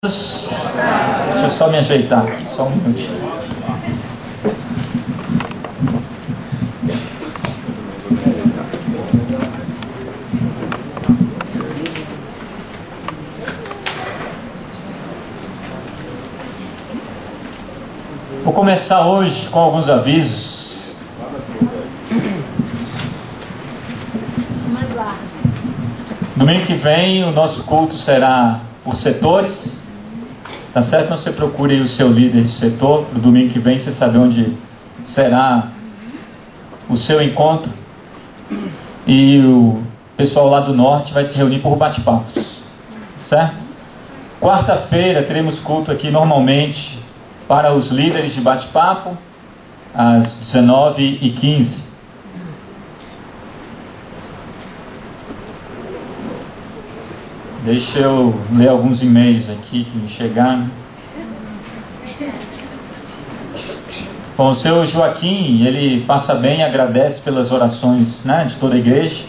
Deixa eu só me ajeitar aqui, só um minutinho. Vou começar hoje com alguns avisos. Domingo que vem o nosso culto será por setores. Tá certo? Então você procure aí o seu líder de setor. No domingo que vem você sabe onde será o seu encontro. E o pessoal lá do norte vai se reunir por bate-papos. Certo? Quarta-feira teremos culto aqui normalmente para os líderes de bate-papo às 19h15. Deixa eu ler alguns e-mails aqui que me chegaram. Bom, o seu Joaquim, ele passa bem e agradece pelas orações, né, de toda a igreja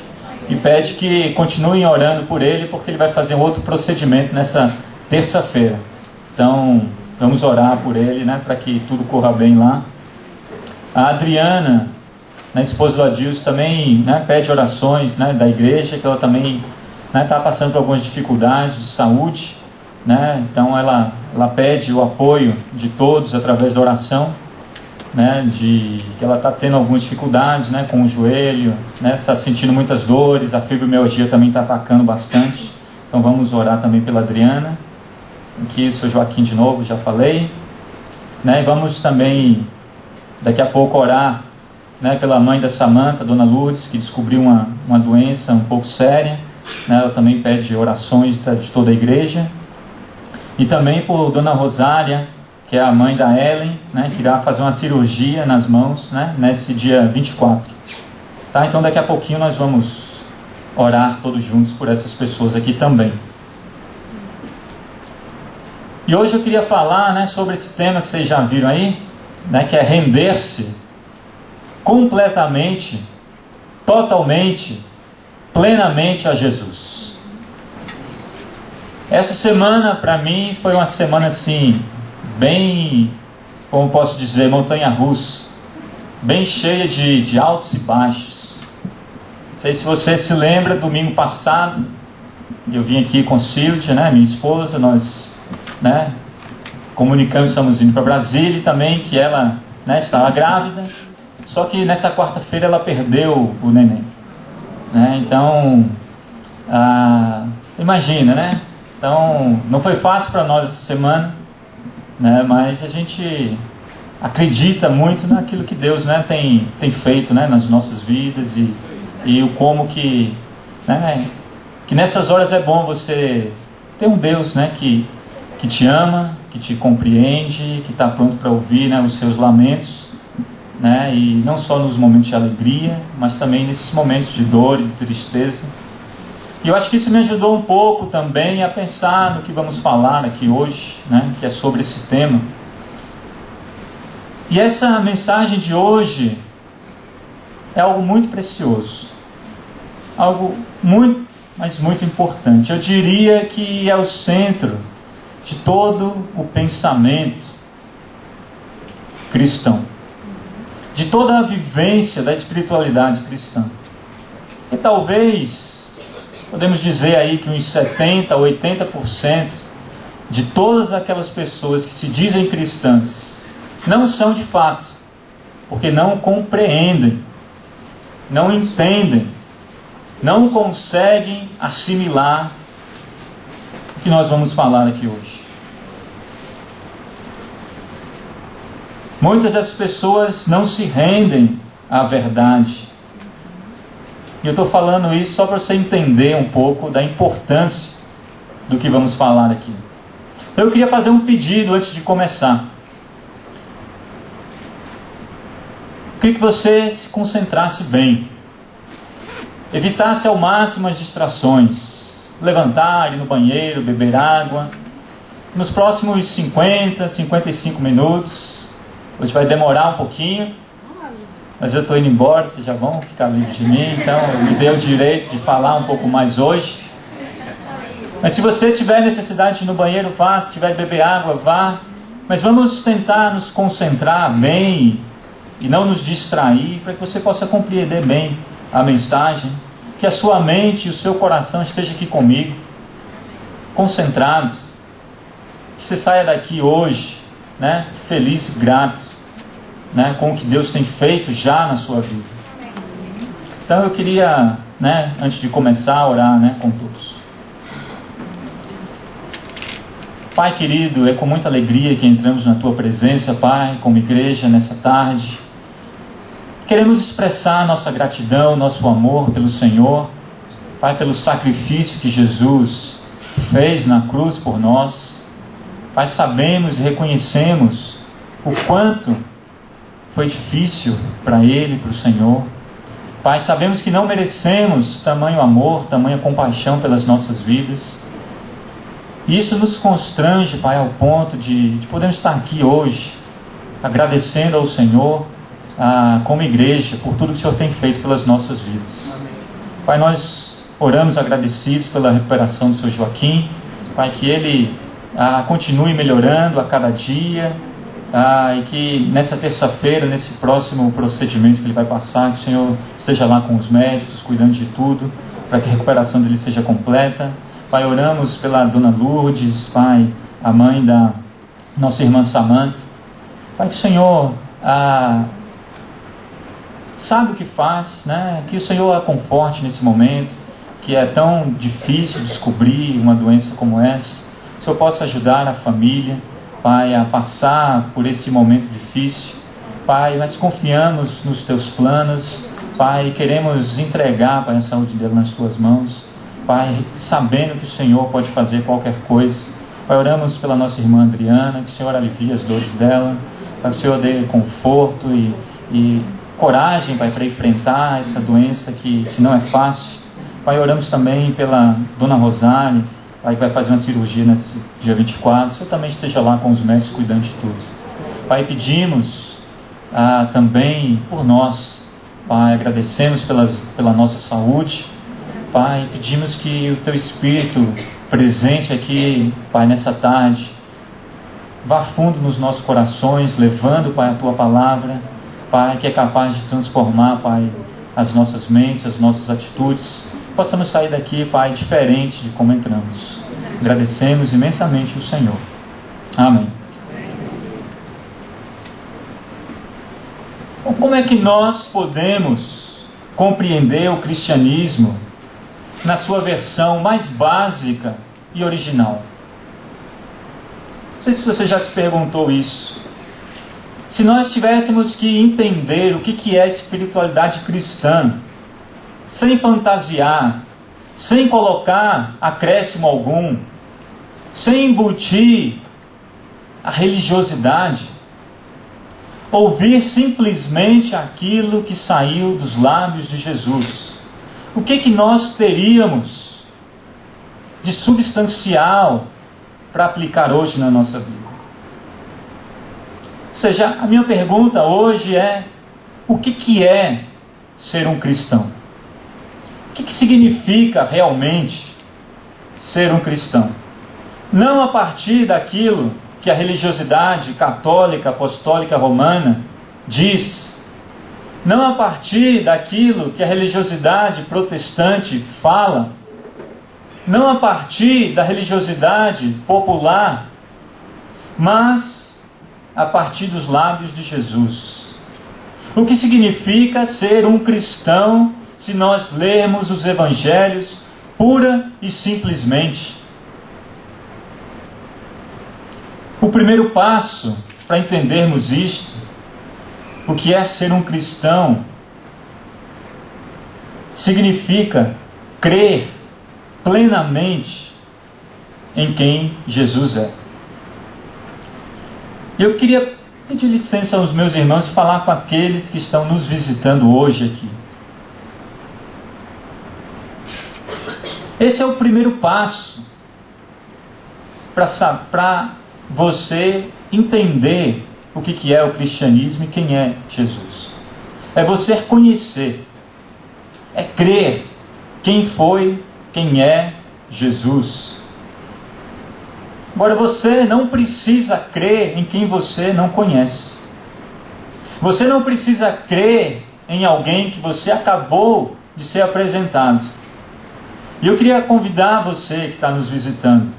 e pede que continuem orando por ele, porque ele vai fazer um outro procedimento nessa terça-feira. Então, vamos orar por ele, né, para que tudo corra bem lá. A Adriana, a esposa do Adilson, também, né, pede orações, né, da igreja, que ela também está passando por algumas dificuldades de saúde, né? Então ela pede o apoio de todos através da oração, né? Que ela está tendo algumas dificuldades, né? Com o joelho, né? Está sentindo muitas dores, a fibromialgia também está atacando bastante. Então vamos orar também pela Adriana. Aqui o seu Joaquim de novo, já falei, né? E vamos também daqui a pouco orar, né? Pela mãe da Samanta, Dona Lourdes, que descobriu uma doença um pouco séria. Ela também pede orações de toda a igreja. E também por Dona Rosária, que é a mãe da Ellen, né, que irá fazer uma cirurgia nas mãos, né, nesse dia 24. Tá? Então daqui a pouquinho nós vamos orar todos juntos por essas pessoas aqui também. E hoje eu queria falar, né, sobre esse tema que vocês já viram aí, né, que é render-se completamente, totalmente, plenamente a Jesus. Essa semana para mim foi uma semana assim, bem, como posso dizer, montanha-russa, bem cheia de altos e baixos. Não sei se você se lembra, domingo passado eu vim aqui com Silvia, né, minha esposa, nós, né, comunicamos, estamos indo para Brasília e também que ela, né, estava grávida, só que nessa quarta-feira ela perdeu o neném. Né? Então, imagina, né? Então, não foi fácil para nós essa semana, né? Mas a gente acredita muito naquilo que Deus, né, tem feito, né, nas nossas vidas e o como que, né, que nessas horas é bom você ter um Deus, né, que te ama, que te compreende, que está pronto para ouvir, né, os seus lamentos. Né? E não só nos momentos de alegria, mas também nesses momentos de dor e de tristeza. E eu acho que isso me ajudou um pouco também a pensar no que vamos falar aqui hoje, né? Que é sobre esse tema. E essa mensagem de hoje é algo muito precioso, algo muito, mas muito importante. Eu diria que é o centro de todo o pensamento cristão, de toda a vivência da espiritualidade cristã. E talvez, podemos dizer aí que uns 70% a 80% de todas aquelas pessoas que se dizem cristãs não são de fato, porque não compreendem, não entendem, não conseguem assimilar o que nós vamos falar aqui hoje. Muitas das pessoas não se rendem à verdade. E eu estou falando isso só para você entender um pouco da importância do que vamos falar aqui. Eu queria fazer um pedido antes de começar. Eu queria que você se concentrasse bem. Evitasse ao máximo as distrações. Levantar, ir no banheiro, beber água. Nos próximos 50, 55 minutos... Hoje vai demorar um pouquinho, mas eu estou indo embora, vocês já vão ficar livres de mim, então me deu o direito de falar um pouco mais hoje. Mas se você tiver necessidade de ir no banheiro, vá. Se tiver de beber água, vá. Mas vamos tentar nos concentrar bem e não nos distrair, para que você possa compreender bem a mensagem. Que a sua mente e o seu coração estejam aqui comigo, concentrados. Que você saia daqui hoje, né, feliz e grato, né, com o que Deus tem feito já na sua vida. Então eu queria, né, antes de começar a orar, né, com todos. Pai querido, é com muita alegria que entramos na Tua presença, Pai, como igreja, nessa tarde. Queremos expressar nossa gratidão, nosso amor pelo Senhor, Pai, pelo sacrifício que Jesus fez na cruz por nós. Pai, sabemos e reconhecemos o quanto foi difícil para Ele, para o Senhor. Pai, sabemos que não merecemos tamanho amor, tamanha compaixão pelas nossas vidas. E isso nos constrange, Pai, ao ponto de podermos estar aqui hoje, agradecendo ao Senhor, como igreja, por tudo que o Senhor tem feito pelas nossas vidas. Amém. Pai, nós oramos agradecidos pela recuperação do Seu Joaquim. Pai, que ele continue melhorando a cada dia, e que nessa terça-feira, nesse próximo procedimento que ele vai passar, que o Senhor esteja lá com os médicos, cuidando de tudo, para que a recuperação dele seja completa. Pai, oramos pela Dona Lourdes, Pai, a mãe da nossa irmã Samantha. Pai, que o Senhor sabe o que faz, né? Que o Senhor a conforte nesse momento, que é tão difícil descobrir uma doença como essa. Que o Senhor possa ajudar a família, Pai, a passar por esse momento difícil. Pai, nós confiamos nos Teus planos, Pai, e queremos entregar, Pai, a saúde dele nas Tuas mãos. Pai, sabendo que o Senhor pode fazer qualquer coisa. Pai, oramos pela nossa irmã Adriana, que o Senhor alivie as dores dela, Pai, que o Senhor dê conforto e coragem, Pai, para enfrentar essa doença que não é fácil. Pai, oramos também pela Dona Rosália, Pai, que vai fazer uma cirurgia nesse dia 24, que o Senhor também esteja lá com os médicos cuidando de tudo. Pai, pedimos também por nós, Pai, agradecemos pela nossa saúde. Pai, pedimos que o Teu Espírito presente aqui, Pai, nessa tarde, vá fundo nos nossos corações, levando, Pai, a Tua palavra, Pai, que é capaz de transformar, Pai, as nossas mentes, as nossas atitudes. Possamos sair daqui, Pai, diferente de como entramos. Agradecemos imensamente o Senhor. Amém. Bom, como é que nós podemos compreender o cristianismo na sua versão mais básica e original? Não sei se você já se perguntou isso. Se nós tivéssemos que entender o que é a espiritualidade cristã, sem fantasiar, sem colocar acréscimo algum, sem embutir a religiosidade, ouvir simplesmente aquilo que saiu dos lábios de Jesus, o que nós teríamos de substancial para aplicar hoje na nossa vida? Ou seja, a minha pergunta hoje é: o que é ser um cristão? O que significa realmente ser um cristão? Não a partir daquilo que a religiosidade católica, apostólica, romana diz. Não a partir daquilo que a religiosidade protestante fala. Não a partir da religiosidade popular. Mas a partir dos lábios de Jesus. O que significa ser um cristão se nós lermos os evangelhos pura e simplesmente? O primeiro passo para entendermos isto, o que é ser um cristão, significa crer plenamente em quem Jesus é. Eu queria pedir licença aos meus irmãos e falar com aqueles que estão nos visitando hoje aqui. Esse é o primeiro passo para você entender o que é o cristianismo e quem é Jesus. É você conhecer, é crer quem foi, quem é Jesus. Agora, você não precisa crer em quem você não conhece. Você não precisa crer em alguém que você acabou de ser apresentado. E eu queria convidar você que está nos visitando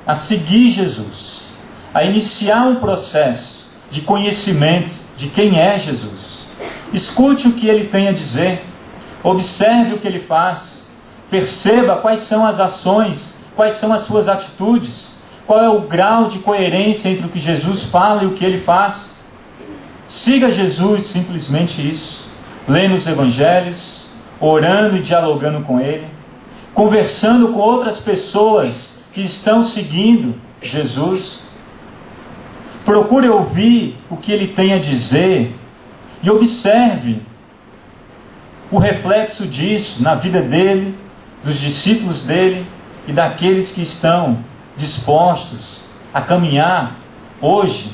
a seguir Jesus, a iniciar um processo de conhecimento de quem é Jesus. Escute o que ele tem a dizer, observe o que ele faz, perceba quais são as ações, quais são as suas atitudes, qual é o grau de coerência entre o que Jesus fala e o que ele faz. Siga Jesus, simplesmente isso, lendo os evangelhos, orando e dialogando com ele, conversando com outras pessoas que estão seguindo Jesus. Procure ouvir o que ele tem a dizer e observe o reflexo disso na vida dele, dos discípulos dele e daqueles que estão dispostos a caminhar hoje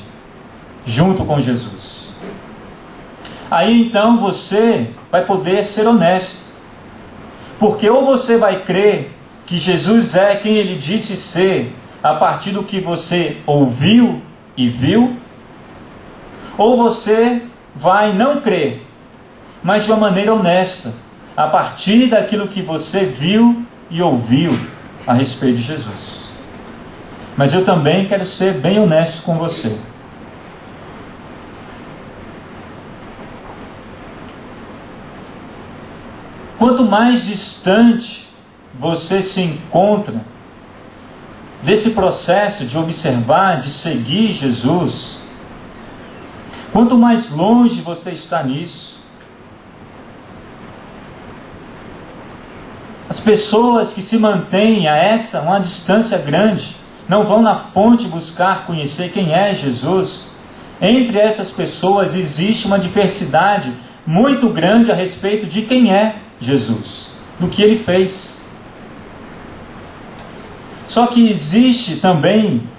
junto com Jesus. Aí então você vai poder ser honesto, porque ou você vai crer que Jesus é quem ele disse ser a partir do que você ouviu e viu, ou você vai não crer, mas de uma maneira honesta, a partir daquilo que você viu e ouviu a respeito de Jesus. Mas eu também quero ser bem honesto com você. Quanto mais distante você se encontra desse processo de observar, de seguir Jesus, quanto mais longe você está nisso, as pessoas que se mantêm a uma distância grande, não vão na fonte buscar conhecer quem é Jesus. Entre essas pessoas existe uma diversidade muito grande a respeito de quem é Jesus, do que ele fez. Só que existe também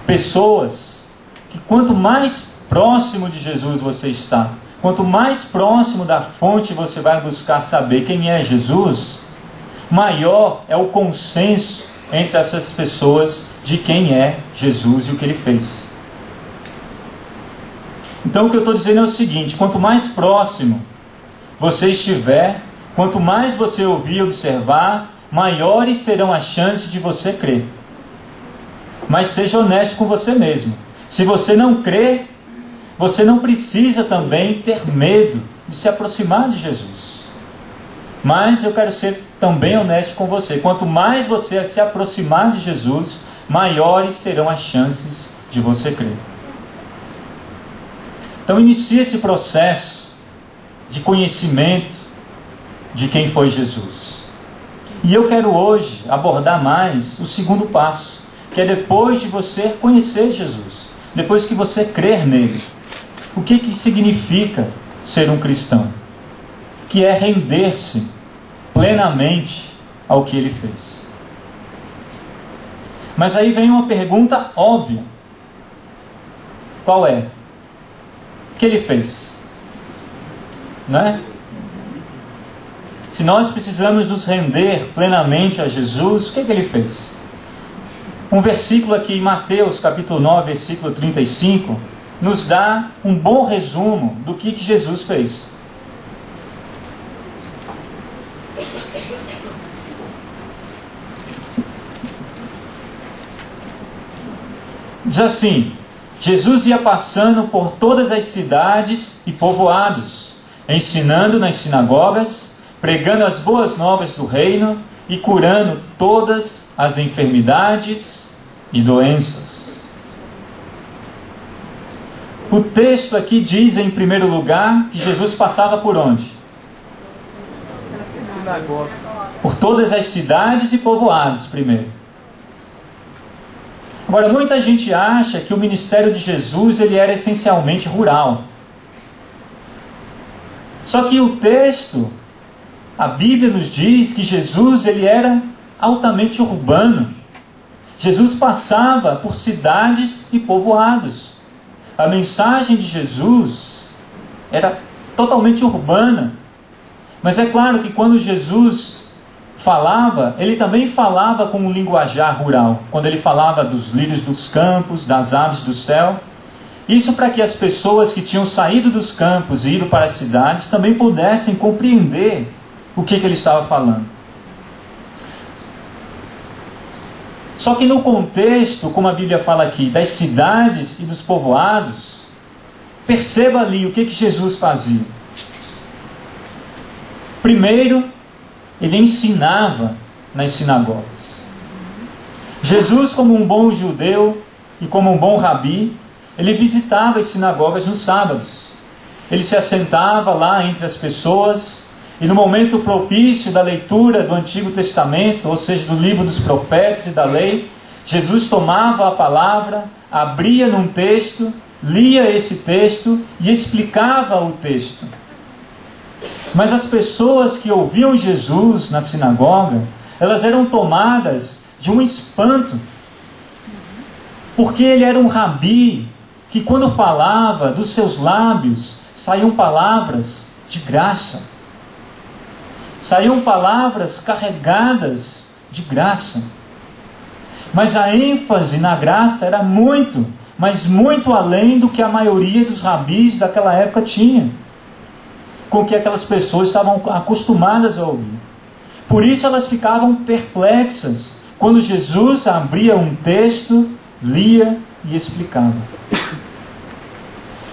pessoas que quanto mais próximo de Jesus você está, quanto mais próximo da fonte você vai buscar saber quem é Jesus, maior é o consenso entre essas pessoas de quem é Jesus e o que ele fez. Então o que eu estou dizendo é o seguinte: quanto mais próximo você estiver, quanto mais você ouvir e observar, maiores serão as chances de você crer. Mas seja honesto com você mesmo. Se você não crê, você não precisa também ter medo de se aproximar de Jesus. Mas eu quero ser também honesto com você. Quanto mais você se aproximar de Jesus, maiores serão as chances de você crer. Então inicie esse processo de conhecimento de quem foi Jesus. E eu quero hoje abordar mais o segundo passo, que é depois de você conhecer Jesus, depois que você crer nele. O que significa ser um cristão? Que é render-se plenamente ao que ele fez. Mas aí vem uma pergunta óbvia. Qual é? O que ele fez? Não é? Se nós precisamos nos render plenamente a Jesus, o que ele fez? Um versículo aqui em Mateus capítulo 9, versículo 35, nos dá um bom resumo do que Jesus fez. Diz assim: Jesus ia passando por todas as cidades e povoados, ensinando nas sinagogas, pregando as boas novas do reino e curando todas as enfermidades e doenças. O texto aqui diz, em primeiro lugar, que Jesus passava por onde? Por todas as cidades e povoados, primeiro. Agora, muita gente acha que o ministério de Jesus ele era essencialmente rural. Só que o texto, a Bíblia nos diz que Jesus ele era altamente urbano. Jesus passava por cidades e povoados. A mensagem de Jesus era totalmente urbana. Mas é claro que quando Jesus falava, ele também falava com um linguajar rural, quando ele falava dos lírios dos campos, das aves do céu. Isso para que as pessoas que tinham saído dos campos e ido para as cidades também pudessem compreender o que ele estava falando. Só que no contexto, como a Bíblia fala aqui, das cidades e dos povoados, perceba ali o que Jesus fazia. Primeiro, ele ensinava nas sinagogas. Jesus, como um bom judeu e como um bom rabi, ele visitava as sinagogas nos sábados. Ele se assentava lá entre as pessoas e no momento propício da leitura do Antigo Testamento, ou seja, do livro dos profetas e da lei, Jesus tomava a palavra, abria num texto, lia esse texto e explicava o texto. Mas as pessoas que ouviam Jesus na sinagoga, elas eram tomadas de um espanto, porque ele era um rabi, que quando falava, dos seus lábios saíam palavras de graça. Saíam palavras carregadas de graça. Mas a ênfase na graça era muito, mas muito além do que a maioria dos rabis daquela época tinha, com que aquelas pessoas estavam acostumadas a ouvir. Por isso elas ficavam perplexas quando Jesus abria um texto, lia e explicava.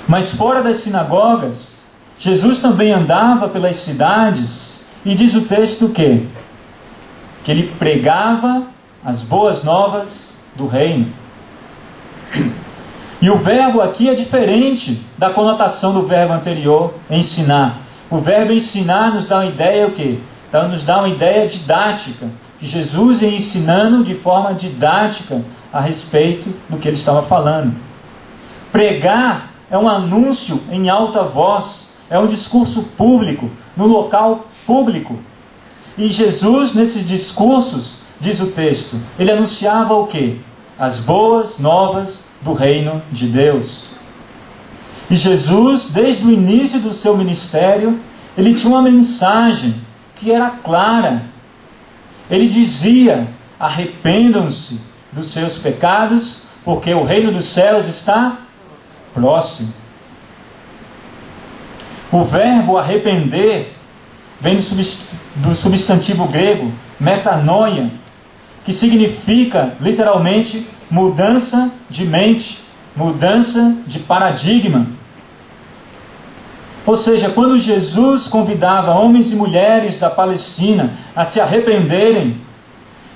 Mas fora das sinagogas, Jesus também andava pelas cidades e diz o texto que ele pregava as boas novas do reino. E o verbo aqui é diferente da conotação do verbo anterior, ensinar. O verbo ensinar nos dá uma ideia o quê? Então, nos dá uma ideia didática, que Jesus ia ensinando de forma didática a respeito do que ele estava falando. Pregar é um anúncio em alta voz, é um discurso público, no local público. E Jesus, nesses discursos, diz o texto, ele anunciava o quê? As boas novas do reino de Deus. E Jesus, desde o início do seu ministério, ele tinha uma mensagem que era clara. Ele dizia, arrependam-se dos seus pecados, porque o reino dos céus está próximo. O verbo arrepender vem do substantivo grego metanoia, que significa literalmente mudança de mente, mudança de paradigma. Ou seja, quando Jesus convidava homens e mulheres da Palestina a se arrependerem,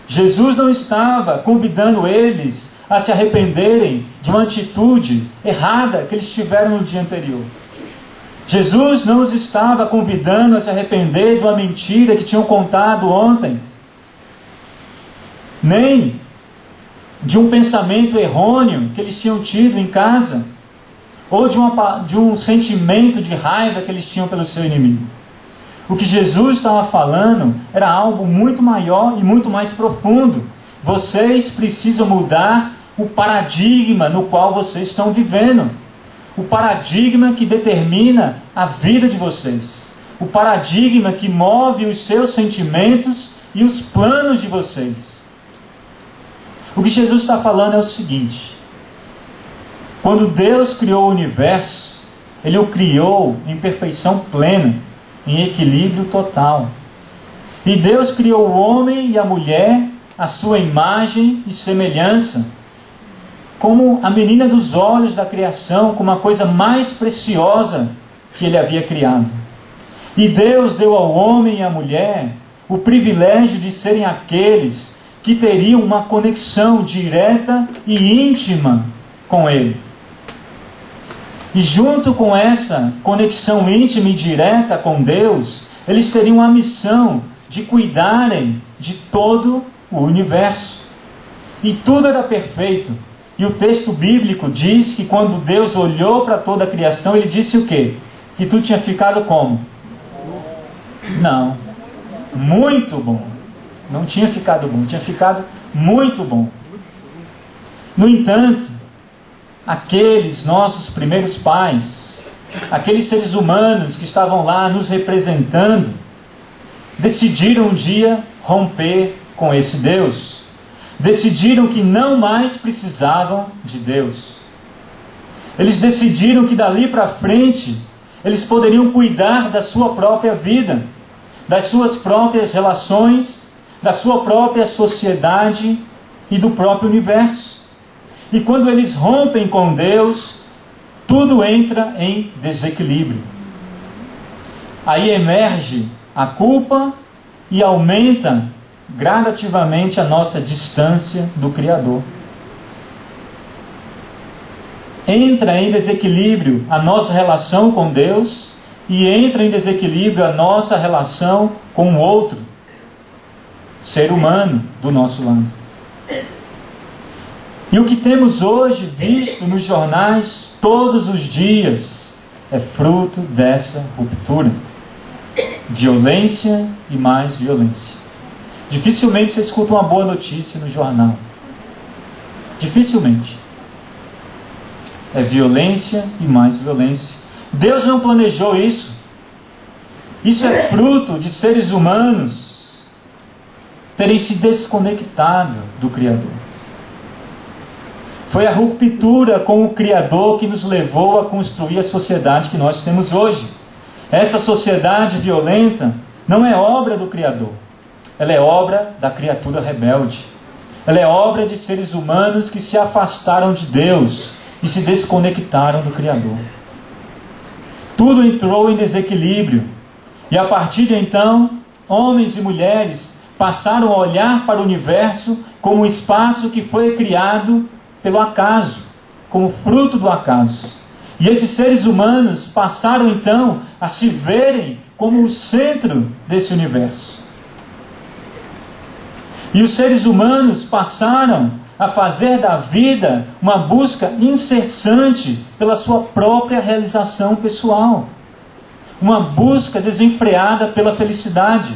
Jesus não estava convidando eles a se arrependerem de uma atitude errada que eles tiveram no dia anterior. Jesus não os estava convidando a se arrepender de uma mentira que tinham contado ontem, nem de um pensamento errôneo que eles tinham tido em casa, ou de um sentimento de raiva que eles tinham pelo seu inimigo. O que Jesus estava falando era algo muito maior e muito mais profundo. Vocês precisam mudar o paradigma no qual vocês estão vivendo. O paradigma que determina a vida de vocês. O paradigma que move os seus sentimentos e os planos de vocês. O que Jesus está falando é o seguinte: quando Deus criou o universo, Ele o criou em perfeição plena, em equilíbrio total. E Deus criou o homem e a mulher à sua imagem e semelhança, como a menina dos olhos da criação, como a coisa mais preciosa que Ele havia criado. E Deus deu ao homem e à mulher o privilégio de serem aqueles que teriam uma conexão direta e íntima com Ele. E junto com essa conexão íntima e direta com Deus, eles teriam a missão de cuidarem de todo o universo. E tudo era perfeito. E o texto bíblico diz que quando Deus olhou para toda a criação, Ele disse o quê? Que tudo tinha ficado como? Não. Muito bom. Não tinha ficado bom, tinha ficado muito bom. No entanto, aqueles nossos primeiros pais, aqueles seres humanos que estavam lá nos representando, decidiram um dia romper com esse Deus. Decidiram que não mais precisavam de Deus. Eles decidiram que dali para frente eles poderiam cuidar da sua própria vida, das suas próprias relações, da sua própria sociedade e do próprio universo. E quando eles rompem com Deus, tudo entra em desequilíbrio. Aí emerge a culpa e aumenta gradativamente a nossa distância do Criador. Entra em desequilíbrio a nossa relação com Deus e entra em desequilíbrio a nossa relação com o outro, ser humano do nosso lado. E o que temos hoje visto nos jornais todos os dias é fruto dessa ruptura. Violência e mais violência. Dificilmente você escuta uma boa notícia no jornal. Dificilmente. É violência e mais violência. Deus não planejou isso. Isso é fruto de seres humanos terem se desconectado do Criador. Foi a ruptura com o Criador que nos levou a construir a sociedade que nós temos hoje. Essa sociedade violenta não é obra do Criador. Ela é obra da criatura rebelde. Ela é obra de seres humanos que se afastaram de Deus e se desconectaram do Criador. Tudo entrou em desequilíbrio. E a partir de então, homens e mulheres passaram a olhar para o universo como um espaço que foi criado pelo acaso, como fruto do acaso. E esses seres humanos passaram então a se verem como o centro desse universo. E os seres humanos passaram a fazer da vida uma busca incessante pela sua própria realização pessoal. Uma busca desenfreada pela felicidade.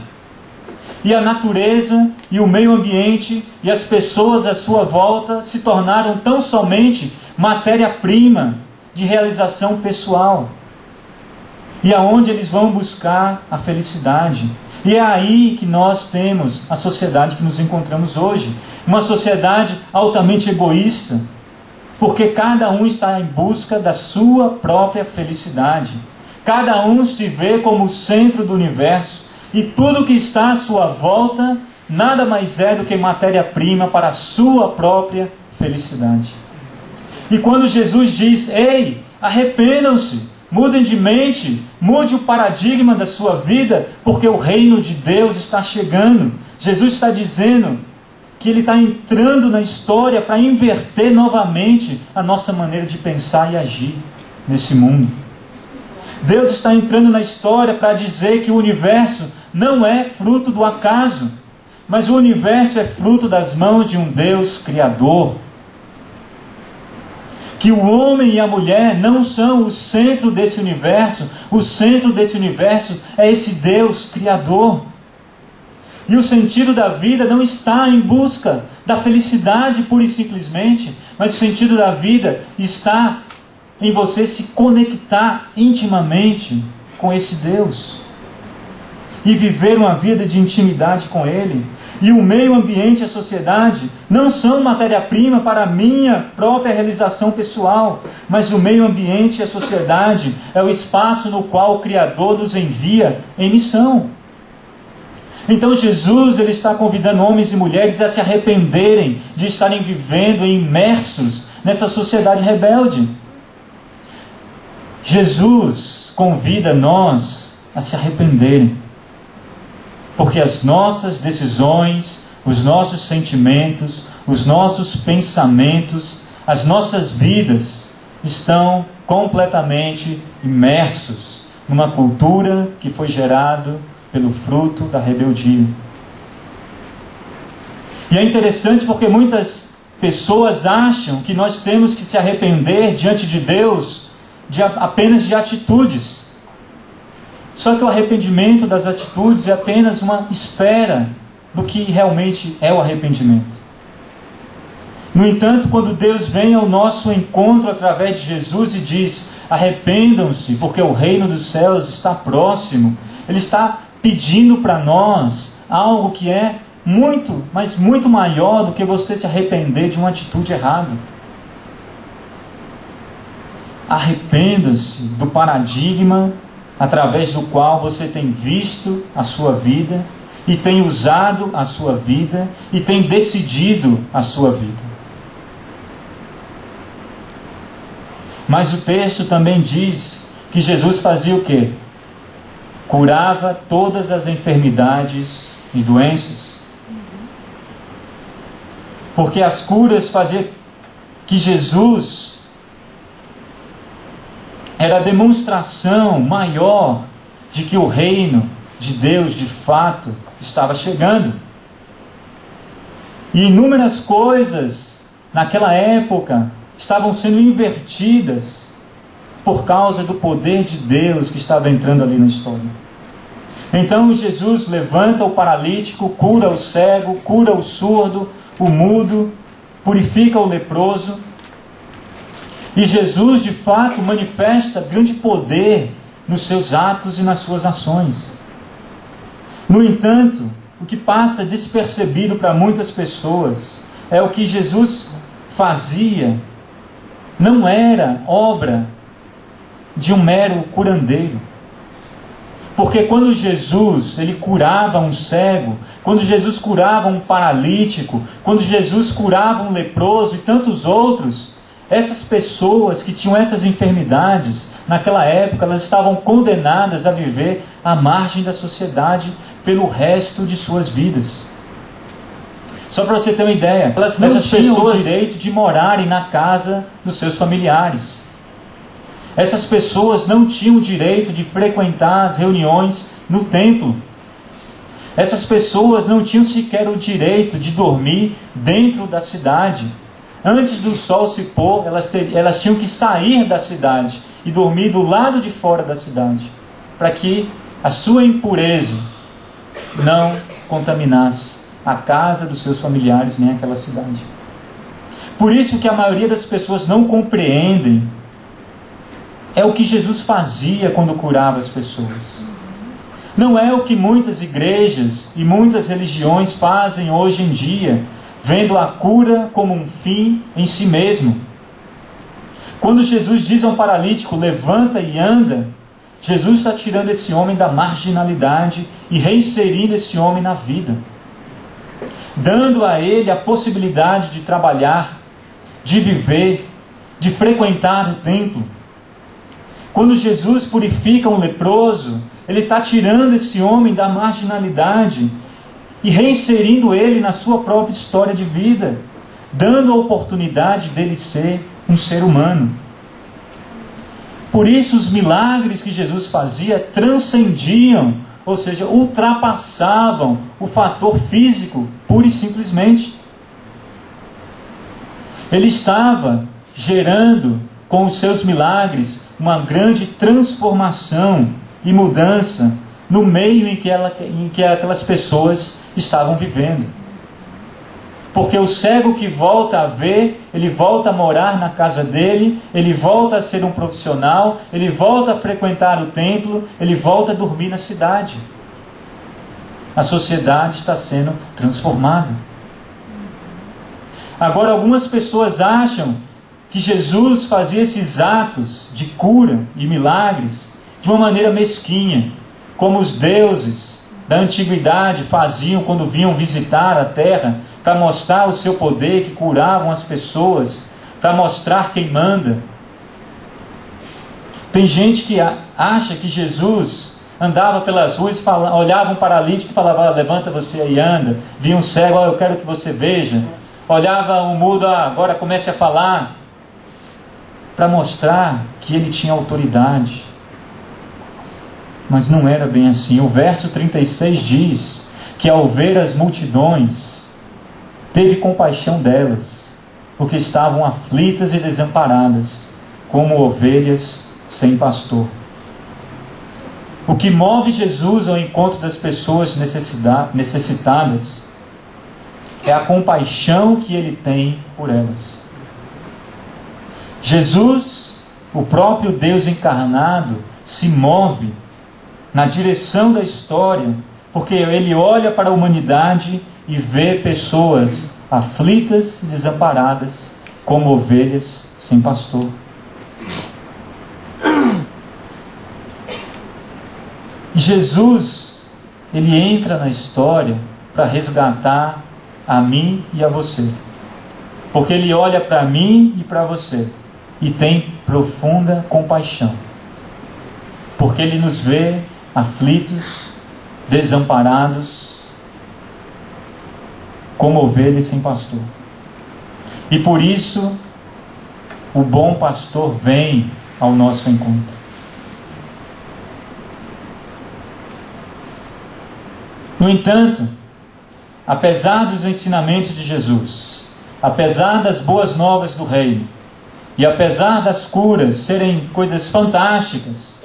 E a natureza e o meio ambiente e as pessoas à sua volta se tornaram tão somente matéria-prima de realização pessoal. E aonde eles vão buscar a felicidade. E é aí que nós temos a sociedade que nos encontramos hoje. Uma sociedade altamente egoísta, porque cada um está em busca da sua própria felicidade. Cada um se vê como o centro do universo, e tudo que está à sua volta nada mais é do que matéria-prima para a sua própria felicidade. E quando Jesus diz: ei, arrependam-se, mudem de mente, mude o paradigma da sua vida, porque o reino de Deus está chegando. Jesus está dizendo que Ele está entrando na história para inverter novamente a nossa maneira de pensar e agir nesse mundo. Deus está entrando na história para dizer que o universo não é fruto do acaso, mas o universo é fruto das mãos de um Deus Criador. Que o homem e a mulher não são o centro desse universo, o centro desse universo é esse Deus Criador. E o sentido da vida não está em busca da felicidade pura e simplesmente, mas o sentido da vida está em você se conectar intimamente com esse Deus e viver uma vida de intimidade com Ele. E o meio ambiente e a sociedade não são matéria-prima para a minha própria realização pessoal, mas o meio ambiente e a sociedade é o espaço no qual o Criador nos envia em missão. Então Jesus ele está convidando homens e mulheres a se arrependerem de estarem vivendo imersos nessa sociedade rebelde. Jesus convida nós a se arrependerem, porque as nossas decisões, os nossos sentimentos, os nossos pensamentos, as nossas vidas estão completamente imersos numa cultura que foi gerada pelo fruto da rebeldia. E é interessante porque muitas pessoas acham que nós temos que se arrepender diante de Deus apenas de atitudes. Só que o arrependimento das atitudes é apenas uma esfera do que realmente é o arrependimento. No entanto, quando Deus vem ao nosso encontro através de Jesus e diz: arrependam-se, porque o reino dos céus está próximo, Ele está pedindo para nós algo que é muito, mas muito maior do que você se arrepender de uma atitude errada. Arrependa-se do paradigma através do qual você tem visto a sua vida e tem usado a sua vida e tem decidido a sua vida. Mas o texto também diz que Jesus fazia o quê? Curava todas as enfermidades e doenças. Porque as curas faziam que Jesus era a demonstração maior de que o reino de Deus, de fato, estava chegando. E inúmeras coisas, naquela época, estavam sendo invertidas por causa do poder de Deus que estava entrando ali na história. Então Jesus levanta o paralítico, cura o cego, cura o surdo, o mudo, purifica o leproso. E Jesus, de fato, manifesta grande poder nos seus atos e nas suas ações. No entanto, o que passa despercebido para muitas pessoas é o que Jesus fazia não era obra de um mero curandeiro. Porque quando Jesus ele curava um cego, quando Jesus curava um paralítico, quando Jesus curava um leproso e tantos outros, essas pessoas que tinham essas enfermidades, naquela época, elas estavam condenadas a viver à margem da sociedade pelo resto de suas vidas. Só para você ter uma ideia, essas pessoas tinham o direito de morarem na casa dos seus familiares. Essas pessoas não tinham o direito de frequentar as reuniões no templo. Essas pessoas não tinham sequer o direito de dormir dentro da cidade. Antes do sol se pôr, elas tinham que sair da cidade e dormir do lado de fora da cidade, para que a sua impureza não contaminasse a casa dos seus familiares nem aquela cidade. Por isso que a maioria das pessoas não compreendem é o que Jesus fazia quando curava as pessoas. Não é o que muitas igrejas e muitas religiões fazem hoje em dia, vendo a cura como um fim em si mesmo. Quando Jesus diz a um paralítico, levanta e anda, Jesus está tirando esse homem da marginalidade e reinserindo esse homem na vida, dando a ele a possibilidade de trabalhar, de viver, de frequentar o templo. Quando Jesus purifica um leproso, Ele está tirando esse homem da marginalidade e reinserindo ele na sua própria história de vida, dando a oportunidade dele ser um ser humano. Por isso os milagres que Jesus fazia transcendiam, ou seja, ultrapassavam o fator físico, pura e simplesmente. Ele estava gerando com os seus milagres uma grande transformação e mudança no meio em que aquelas pessoas estavam vivendo. Porque o cego que volta a ver, ele volta a morar na casa dele, ele volta a ser um profissional, ele volta a frequentar o templo, ele volta a dormir na cidade. A sociedade está sendo transformada. Agora, algumas pessoas acham que Jesus fazia esses atos de cura e milagres de uma maneira mesquinha, como os deuses da antiguidade faziam quando vinham visitar a terra, para mostrar o seu poder, que curavam as pessoas, para mostrar quem manda. Tem gente que acha que Jesus andava pelas ruas, olhava um paralítico e falava: levanta você aí e anda. Via um cego: eu quero que você veja. Olhava um mudo: agora comece a falar. Para mostrar que ele tinha autoridade. Mas não era bem assim. O verso 36 diz que ao ver as multidões, teve compaixão delas, porque estavam aflitas e desamparadas, como ovelhas sem pastor. O que move Jesus ao encontro das pessoas necessitadas é a compaixão que ele tem por elas. Jesus, o próprio Deus encarnado, se move na direção da história, porque ele olha para a humanidade e vê pessoas aflitas e desamparadas, como ovelhas sem pastor. Jesus, ele entra na história para resgatar a mim e a você. Porque ele olha para mim e para você e tem profunda compaixão. Porque ele nos vê aflitos, desamparados, como ovelhas sem pastor. E por isso, o bom pastor vem ao nosso encontro. No entanto, apesar dos ensinamentos de Jesus, apesar das boas novas do reino, e apesar das curas serem coisas fantásticas,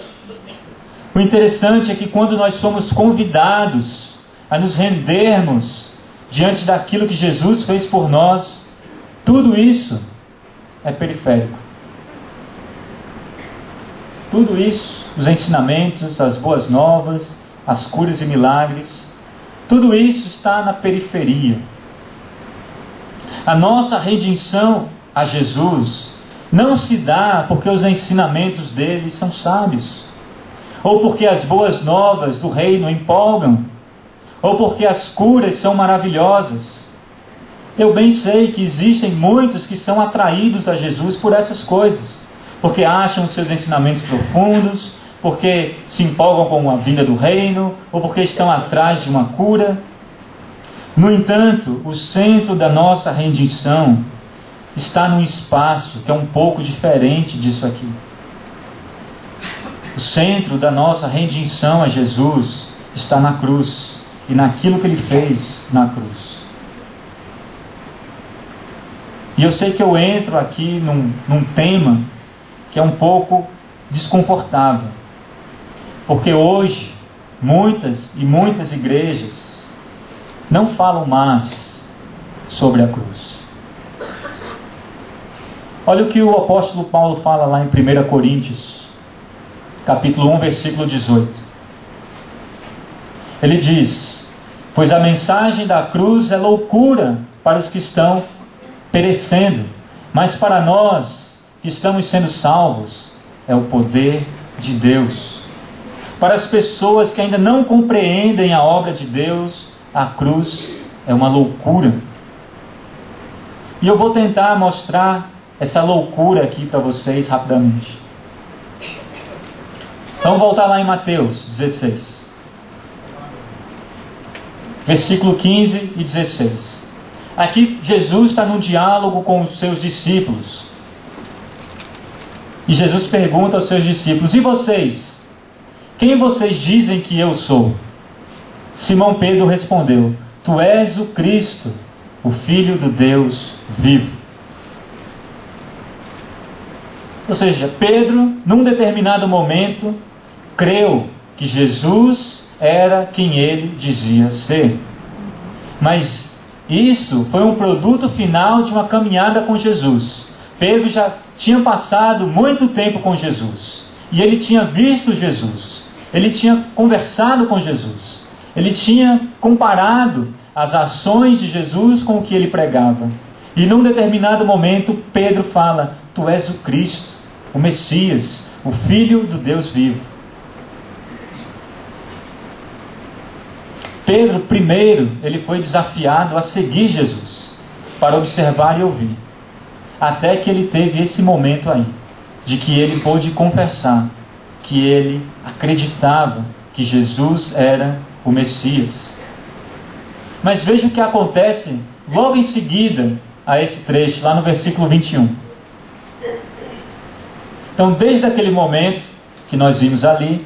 o interessante é que quando nós somos convidados a nos rendermos diante daquilo que Jesus fez por nós, tudo isso é periférico. Tudo isso, os ensinamentos, as boas novas, as curas e milagres, tudo isso está na periferia. A nossa redenção a Jesus não se dá porque os ensinamentos dele são sábios, ou porque as boas novas do reino empolgam, ou porque as curas são maravilhosas. Eu bem sei que existem muitos que são atraídos a Jesus por essas coisas, porque acham os seus ensinamentos profundos, porque se empolgam com a vinda do reino, ou porque estão atrás de uma cura. No entanto, o centro da nossa redenção está num espaço que é um pouco diferente disso aqui. O centro da nossa redenção a Jesus está na cruz, e naquilo que ele fez na cruz. E eu sei que eu entro aqui num tema que é um pouco desconfortável, porque hoje muitas e muitas igrejas não falam mais sobre a cruz. Olha o que o apóstolo Paulo fala lá em 1 Coríntios, capítulo 1, versículo 18. Ele diz: pois a mensagem da cruz é loucura para os que estão perecendo, mas para nós que estamos sendo salvos, é o poder de Deus. Para as pessoas que ainda não compreendem a obra de Deus, a cruz é uma loucura. E eu vou tentar mostrar essa loucura aqui para vocês rapidamente. Vamos voltar lá em Mateus 16. Versículo 15 e 16. Aqui Jesus está num diálogo com os seus discípulos. E Jesus pergunta aos seus discípulos: e vocês? Quem vocês dizem que eu sou? Simão Pedro respondeu: tu és o Cristo, o Filho do Deus vivo. Ou seja, Pedro, num determinado momento, creu que Jesus era quem ele dizia ser. Mas isso foi um produto final de uma caminhada com Jesus. Pedro já tinha passado muito tempo com Jesus, e ele tinha visto Jesus. Ele tinha conversado com Jesus. Ele tinha comparado as ações de Jesus com o que ele pregava. E num determinado momento, Pedro fala: tu és o Cristo, o Messias, o Filho do Deus vivo. Pedro, primeiro, ele foi desafiado a seguir Jesus, para observar e ouvir. Até que ele teve esse momento aí, de que ele pôde confessar que ele acreditava que Jesus era o Messias. Mas veja o que acontece logo em seguida a esse trecho, lá no versículo 21. Então, desde aquele momento que nós vimos ali,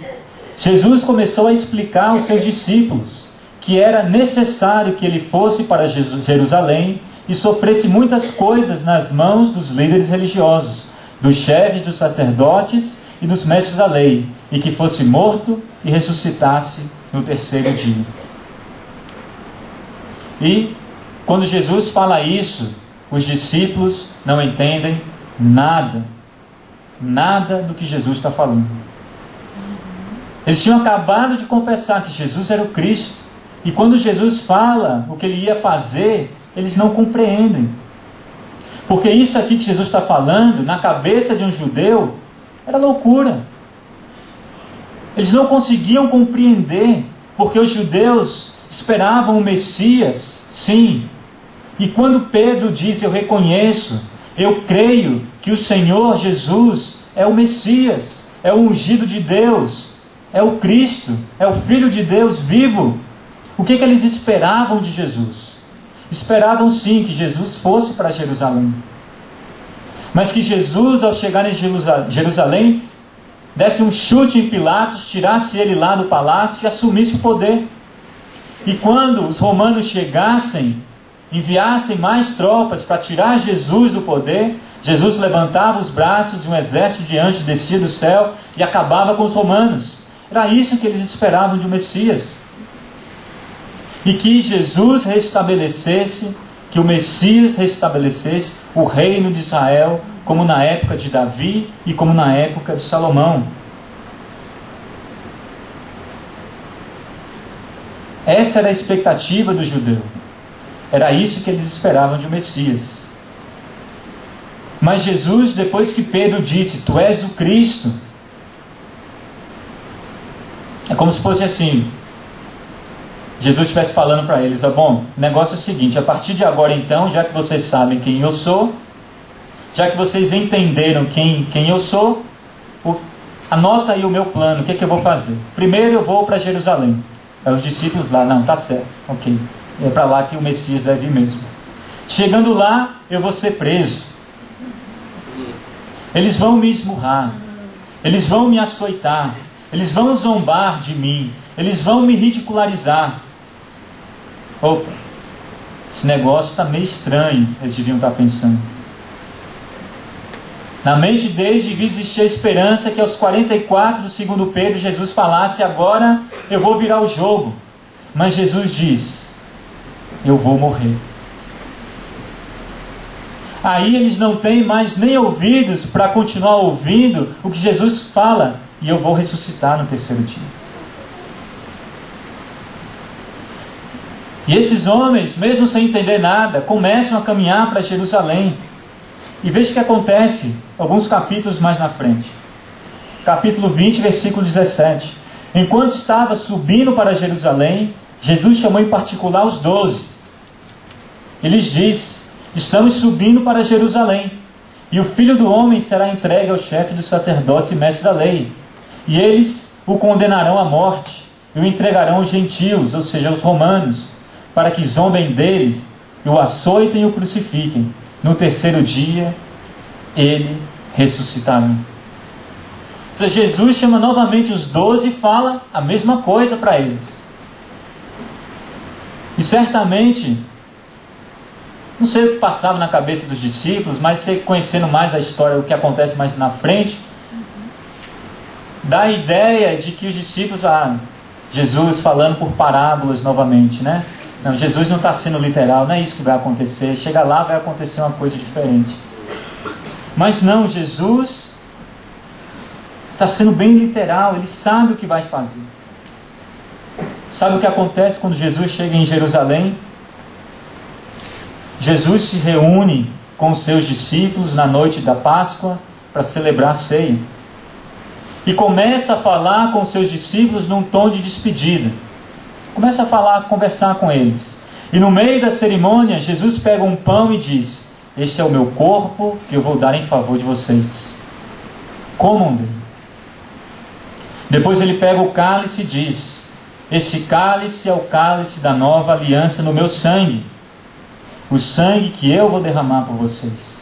Jesus começou a explicar aos seus discípulos que era necessário que ele fosse para Jerusalém e sofresse muitas coisas nas mãos dos líderes religiosos, dos chefes dos sacerdotes e dos mestres da lei, e que fosse morto e ressuscitasse no terceiro dia. E quando Jesus fala isso, os discípulos não entendem nada do que Jesus está falando. Eles tinham acabado de confessar que Jesus era o Cristo, E quando Jesus fala o que ele ia fazer, eles não compreendem. Porque isso aqui que Jesus está falando, na cabeça de um judeu, era loucura. Eles não conseguiam compreender, porque os judeus esperavam o Messias, sim. E quando Pedro diz, eu reconheço, eu creio que o Senhor Jesus é o Messias, é o ungido de Deus, é o Cristo, é o Filho de Deus vivo. O que eles esperavam de Jesus? Esperavam sim que Jesus fosse para Jerusalém. Mas que Jesus, ao chegar em Jerusalém, desse um chute em Pilatos, tirasse ele lá do palácio e assumisse o poder. E quando os romanos chegassem, enviassem mais tropas para tirar Jesus do poder, Jesus levantava os braços e um exército de anjos descia do céu e acabava com os romanos. Era isso que eles esperavam de um Messias. E que Jesus restabelecesse, que o Messias restabelecesse o reino de Israel, como na época de Davi e como na época de Salomão. Essa era a expectativa do judeu. Era isso que eles esperavam de um Messias. Mas Jesus, depois que Pedro disse, tu és o Cristo, é como se fosse assim, Jesus estivesse falando para eles, bom, o negócio é o seguinte, a partir de agora então, já que vocês sabem quem eu sou, já que vocês entenderam quem eu sou, anota aí o meu plano, o que eu vou fazer. Primeiro eu vou para Jerusalém. Aí os discípulos lá, não, tá certo, ok. É para lá que o Messias deve ir mesmo. Chegando lá, eu vou ser preso. Eles vão me esmurrar. Eles vão me açoitar. Eles vão zombar de mim. Eles vão me ridicularizar. Opa, esse negócio está meio estranho, eles deviam estar pensando. Na mente deles devia existir a esperança que aos 44 do segundo Pedro, Jesus falasse, agora eu vou virar o jogo. Mas Jesus diz, eu vou morrer. Aí eles não têm mais nem ouvidos para continuar ouvindo o que Jesus fala, e eu vou ressuscitar no terceiro dia. E esses homens, mesmo sem entender nada, começam a caminhar para Jerusalém. E veja o que acontece alguns capítulos mais na frente. Capítulo 20, versículo 17. Enquanto estava subindo para Jerusalém, Jesus chamou em particular os 12. E lhes disse, estamos subindo para Jerusalém, e o Filho do Homem será entregue ao chefe dos sacerdotes e mestres da lei. E eles o condenarão à morte, e o entregarão aos gentios, ou seja, aos romanos, para que zombem dele, e o açoitem e o crucifiquem. No terceiro dia, ele ressuscitará. Ou seja, Jesus chama novamente os 12 e fala a mesma coisa para eles. E certamente, não sei o que passava na cabeça dos discípulos, mas você conhecendo mais a história, o que acontece mais na frente, dá a ideia de que os discípulos, Jesus falando por parábolas novamente, né? Não, Jesus não está sendo literal, não é isso que vai acontecer. Chega lá, vai acontecer uma coisa diferente. Mas não, Jesus está sendo bem literal, ele sabe o que vai fazer. Sabe o que acontece quando Jesus chega em Jerusalém? Jesus se reúne com os seus discípulos na noite da Páscoa para celebrar a ceia. E começa a falar com os seus discípulos num tom de despedida. Começa a falar, conversar com eles. E no meio da cerimônia, Jesus pega um pão e diz, este é o meu corpo que eu vou dar em favor de vocês. Comam dele. Depois ele pega o cálice e diz, esse cálice é o cálice da nova aliança no meu sangue. O sangue que eu vou derramar por vocês.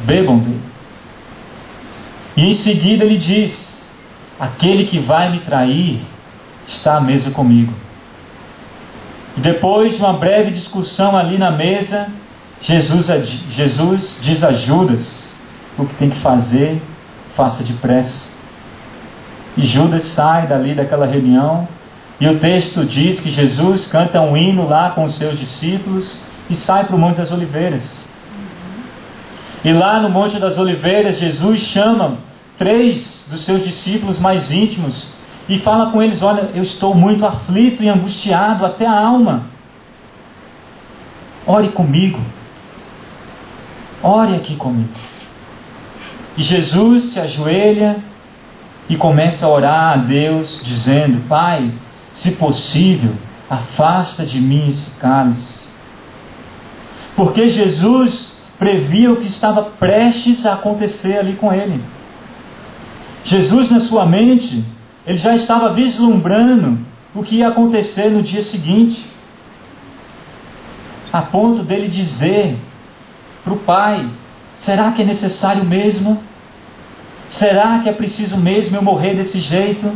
Bebam dele. E em seguida ele diz, aquele que vai me trair está à mesa comigo. E depois de uma breve discussão ali na mesa, Jesus diz a Judas, o que tem que fazer, faça depressa. E Judas sai dali daquela reunião, e o texto diz que Jesus canta um hino lá com os seus discípulos, e sai para o Monte das Oliveiras. E lá no Monte das Oliveiras, Jesus chama 3 dos seus discípulos mais íntimos, e fala com eles: olha, eu estou muito aflito e angustiado até a alma. Ore comigo. Ore aqui comigo. E Jesus se ajoelha e começa a orar a Deus, dizendo: Pai, se possível, afasta de mim esse cálice. Porque Jesus previa o que estava prestes a acontecer ali com ele. Jesus, na sua mente, ele já estava vislumbrando o que ia acontecer no dia seguinte, a ponto dele dizer para o Pai: será que é necessário mesmo? Será que é preciso mesmo eu morrer desse jeito?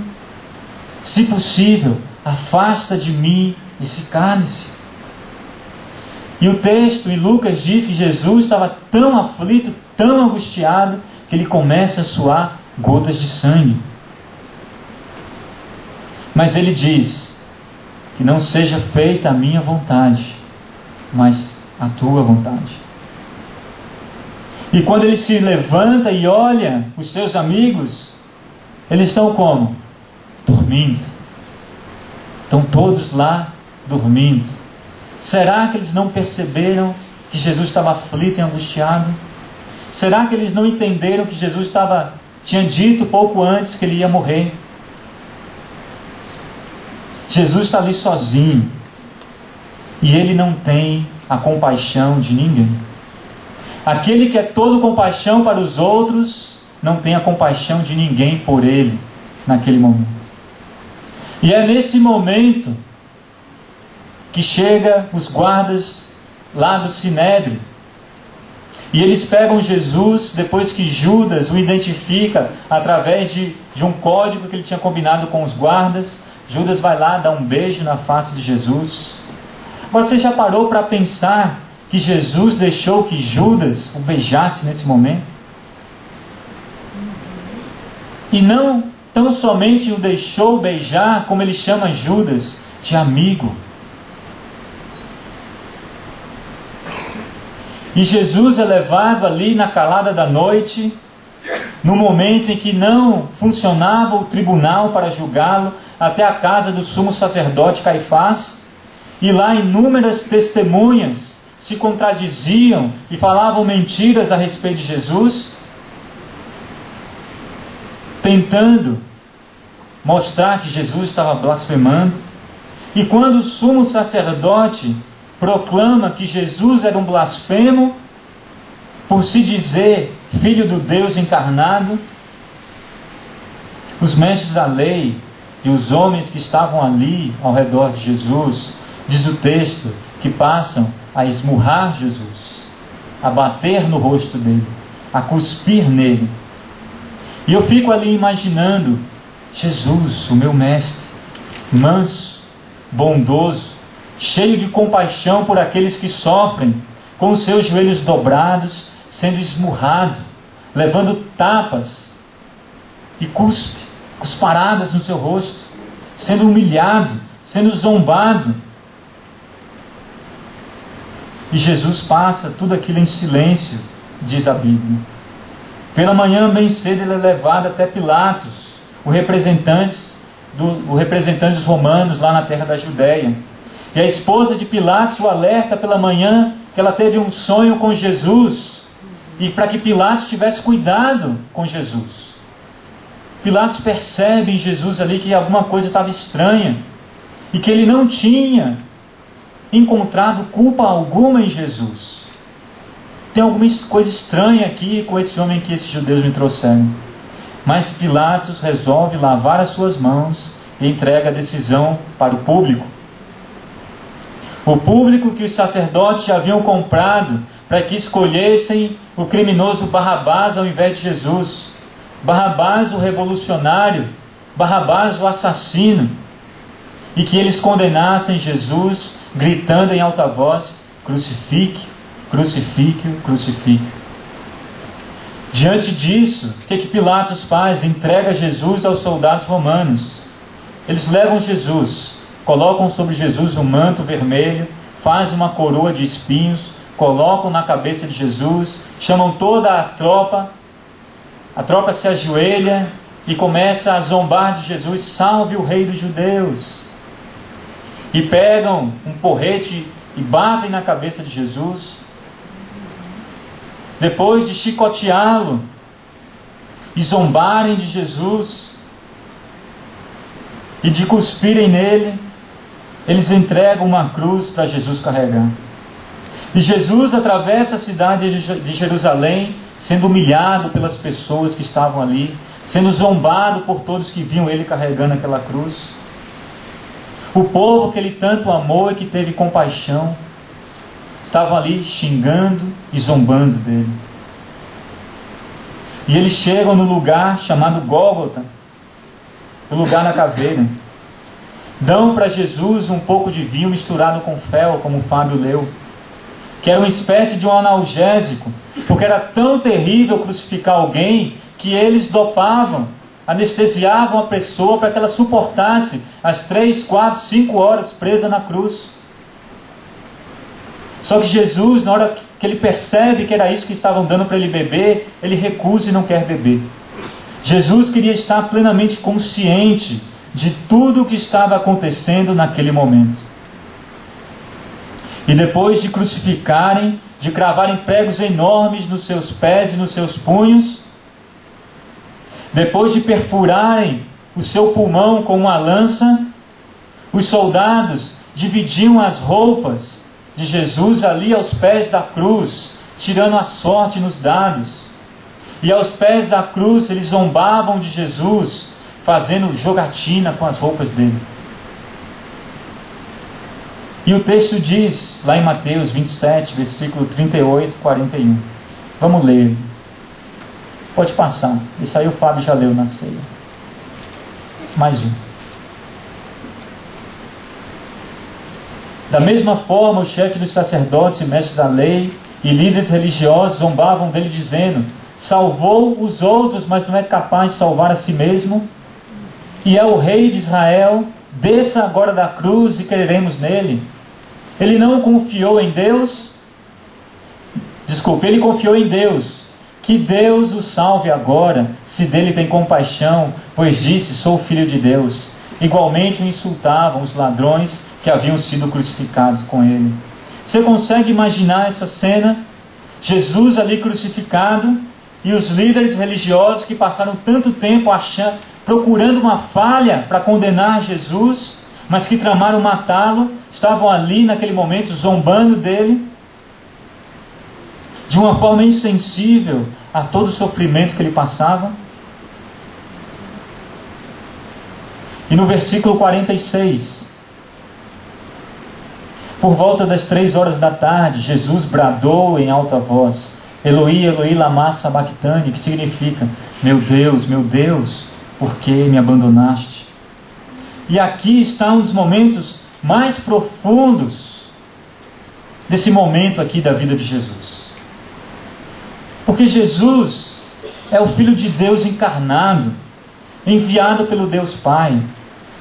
Se possível, afasta de mim esse cálice. E o texto em Lucas diz que Jesus estava tão aflito, tão angustiado, que ele começa a suar gotas de sangue. Mas ele diz: que não seja feita a minha vontade, mas a tua vontade. E quando ele se levanta e olha os seus amigos, eles estão como? Dormindo. Estão todos lá dormindo. Será que eles não perceberam que Jesus estava aflito e angustiado? Será que eles não entenderam que Jesus tinha dito pouco antes que ele ia morrer? Jesus está ali sozinho. E ele não tem a compaixão de ninguém. Aquele que é todo compaixão para os outros, não tem a compaixão de ninguém por ele, naquele momento. E é nesse momento que chega os guardas lá do Sinédrio. E eles pegam Jesus, depois que Judas o identifica através de um código que ele tinha combinado com os guardas. Judas vai lá, dá um beijo na face de Jesus. Você já parou para pensar que Jesus deixou que Judas o beijasse nesse momento? E não tão somente o deixou beijar, como ele chama Judas de amigo. E Jesus é levado ali na calada da noite, no momento em que não funcionava o tribunal para julgá-lo, até a casa do sumo sacerdote Caifás. E lá inúmeras testemunhas se contradiziam e falavam mentiras a respeito de Jesus, tentando mostrar que Jesus estava blasfemando. E quando o sumo sacerdote proclama que Jesus era um blasfemo, por se dizer filho do Deus encarnado, os mestres da lei e os homens que estavam ali ao redor de Jesus, diz o texto, que passam a esmurrar Jesus, a bater no rosto dele, a cuspir nele. E eu fico ali imaginando Jesus, o meu mestre, manso, bondoso, cheio de compaixão por aqueles que sofrem, com os seus joelhos dobrados, sendo esmurrado, levando tapas e cusparadas no seu rosto, sendo humilhado, sendo zombado. E Jesus passa tudo aquilo em silêncio, diz a Bíblia. Pela manhã, bem cedo, ele é levado até Pilatos, o representante dos romanos lá na terra da Judéia. E a esposa de Pilatos o alerta pela manhã que ela teve um sonho com Jesus, e para que Pilatos tivesse cuidado com Jesus. Pilatos percebe em Jesus ali que alguma coisa estava estranha, e que ele não tinha encontrado culpa alguma em Jesus. Tem alguma coisa estranha aqui com esse homem que esses judeus me trouxeram. Mas Pilatos resolve lavar as suas mãos e entrega a decisão para o público. O público que os sacerdotes já haviam comprado para que escolhessem o criminoso Barrabás ao invés de Jesus. Barrabás o revolucionário, Barrabás o assassino. E que eles condenassem Jesus, gritando em alta voz: crucifique, crucifique-o, crucifique-o. Diante disso, o que Pilatos faz? Entrega Jesus aos soldados romanos. Eles levam Jesus, colocam sobre Jesus um manto vermelho, fazem uma coroa de espinhos, colocam na cabeça de Jesus, chamam toda a tropa se ajoelha e começa a zombar de Jesus: salve o rei dos judeus. E pegam um porrete e batem na cabeça de Jesus. Depois de chicoteá-lo e zombarem de Jesus e de cuspirem nele, eles entregam uma cruz para Jesus carregar. E Jesus atravessa a cidade de Jerusalém, sendo humilhado pelas pessoas que estavam ali, sendo zombado por todos que viam ele carregando aquela cruz. O povo que ele tanto amou e que teve compaixão, estavam ali xingando e zombando dele. E eles chegam no lugar chamado Gólgota, o lugar da caveira. Dão para Jesus um pouco de vinho misturado com fel, como o Fábio leu, que era uma espécie de um analgésico, porque era tão terrível crucificar alguém que eles dopavam, anestesiavam a pessoa para que ela suportasse as 3, 4, 5 horas presa na cruz. Só que Jesus, na hora que ele percebe que era isso que estavam dando para ele beber, ele recusa e não quer beber. Jesus queria estar plenamente consciente de tudo o que estava acontecendo naquele momento. E depois de crucificarem, de cravarem pregos enormes nos seus pés e nos seus punhos, depois de perfurarem o seu pulmão com uma lança, os soldados dividiam as roupas de Jesus ali aos pés da cruz, tirando a sorte nos dados. E aos pés da cruz eles zombavam de Jesus, fazendo jogatina com as roupas dele. E o texto diz, lá em Mateus 27, versículo 38, 41. Vamos ler. Pode passar. Isso aí o Fábio já leu na ceia. Mais um. Da mesma forma, o chefe dos sacerdotes e mestres da lei e líderes religiosos zombavam dele, dizendo: salvou os outros, mas não é capaz de salvar a si mesmo. E é o rei de Israel, desça agora da cruz e creremos nele. Ele não confiou em Deus. Ele confiou em Deus. Que Deus o salve agora, se dele tem compaixão, pois disse: sou filho de Deus. Igualmente o insultavam os ladrões que haviam sido crucificados com ele. Você consegue imaginar essa cena? Jesus ali crucificado e os líderes religiosos que passaram tanto tempo procurando uma falha para condenar Jesus, mas que tramaram matá-lo, estavam ali naquele momento zombando dele, de uma forma insensível a todo o sofrimento que ele passava. E no versículo 46, por volta das 3 horas da tarde, Jesus bradou em alta voz: Eloi, Eloi, lama sabachthani, que significa: meu Deus, por que me abandonaste? E aqui está um dos momentos mais profundos desse momento aqui da vida de Jesus. Porque Jesus é o Filho de Deus encarnado, enviado pelo Deus Pai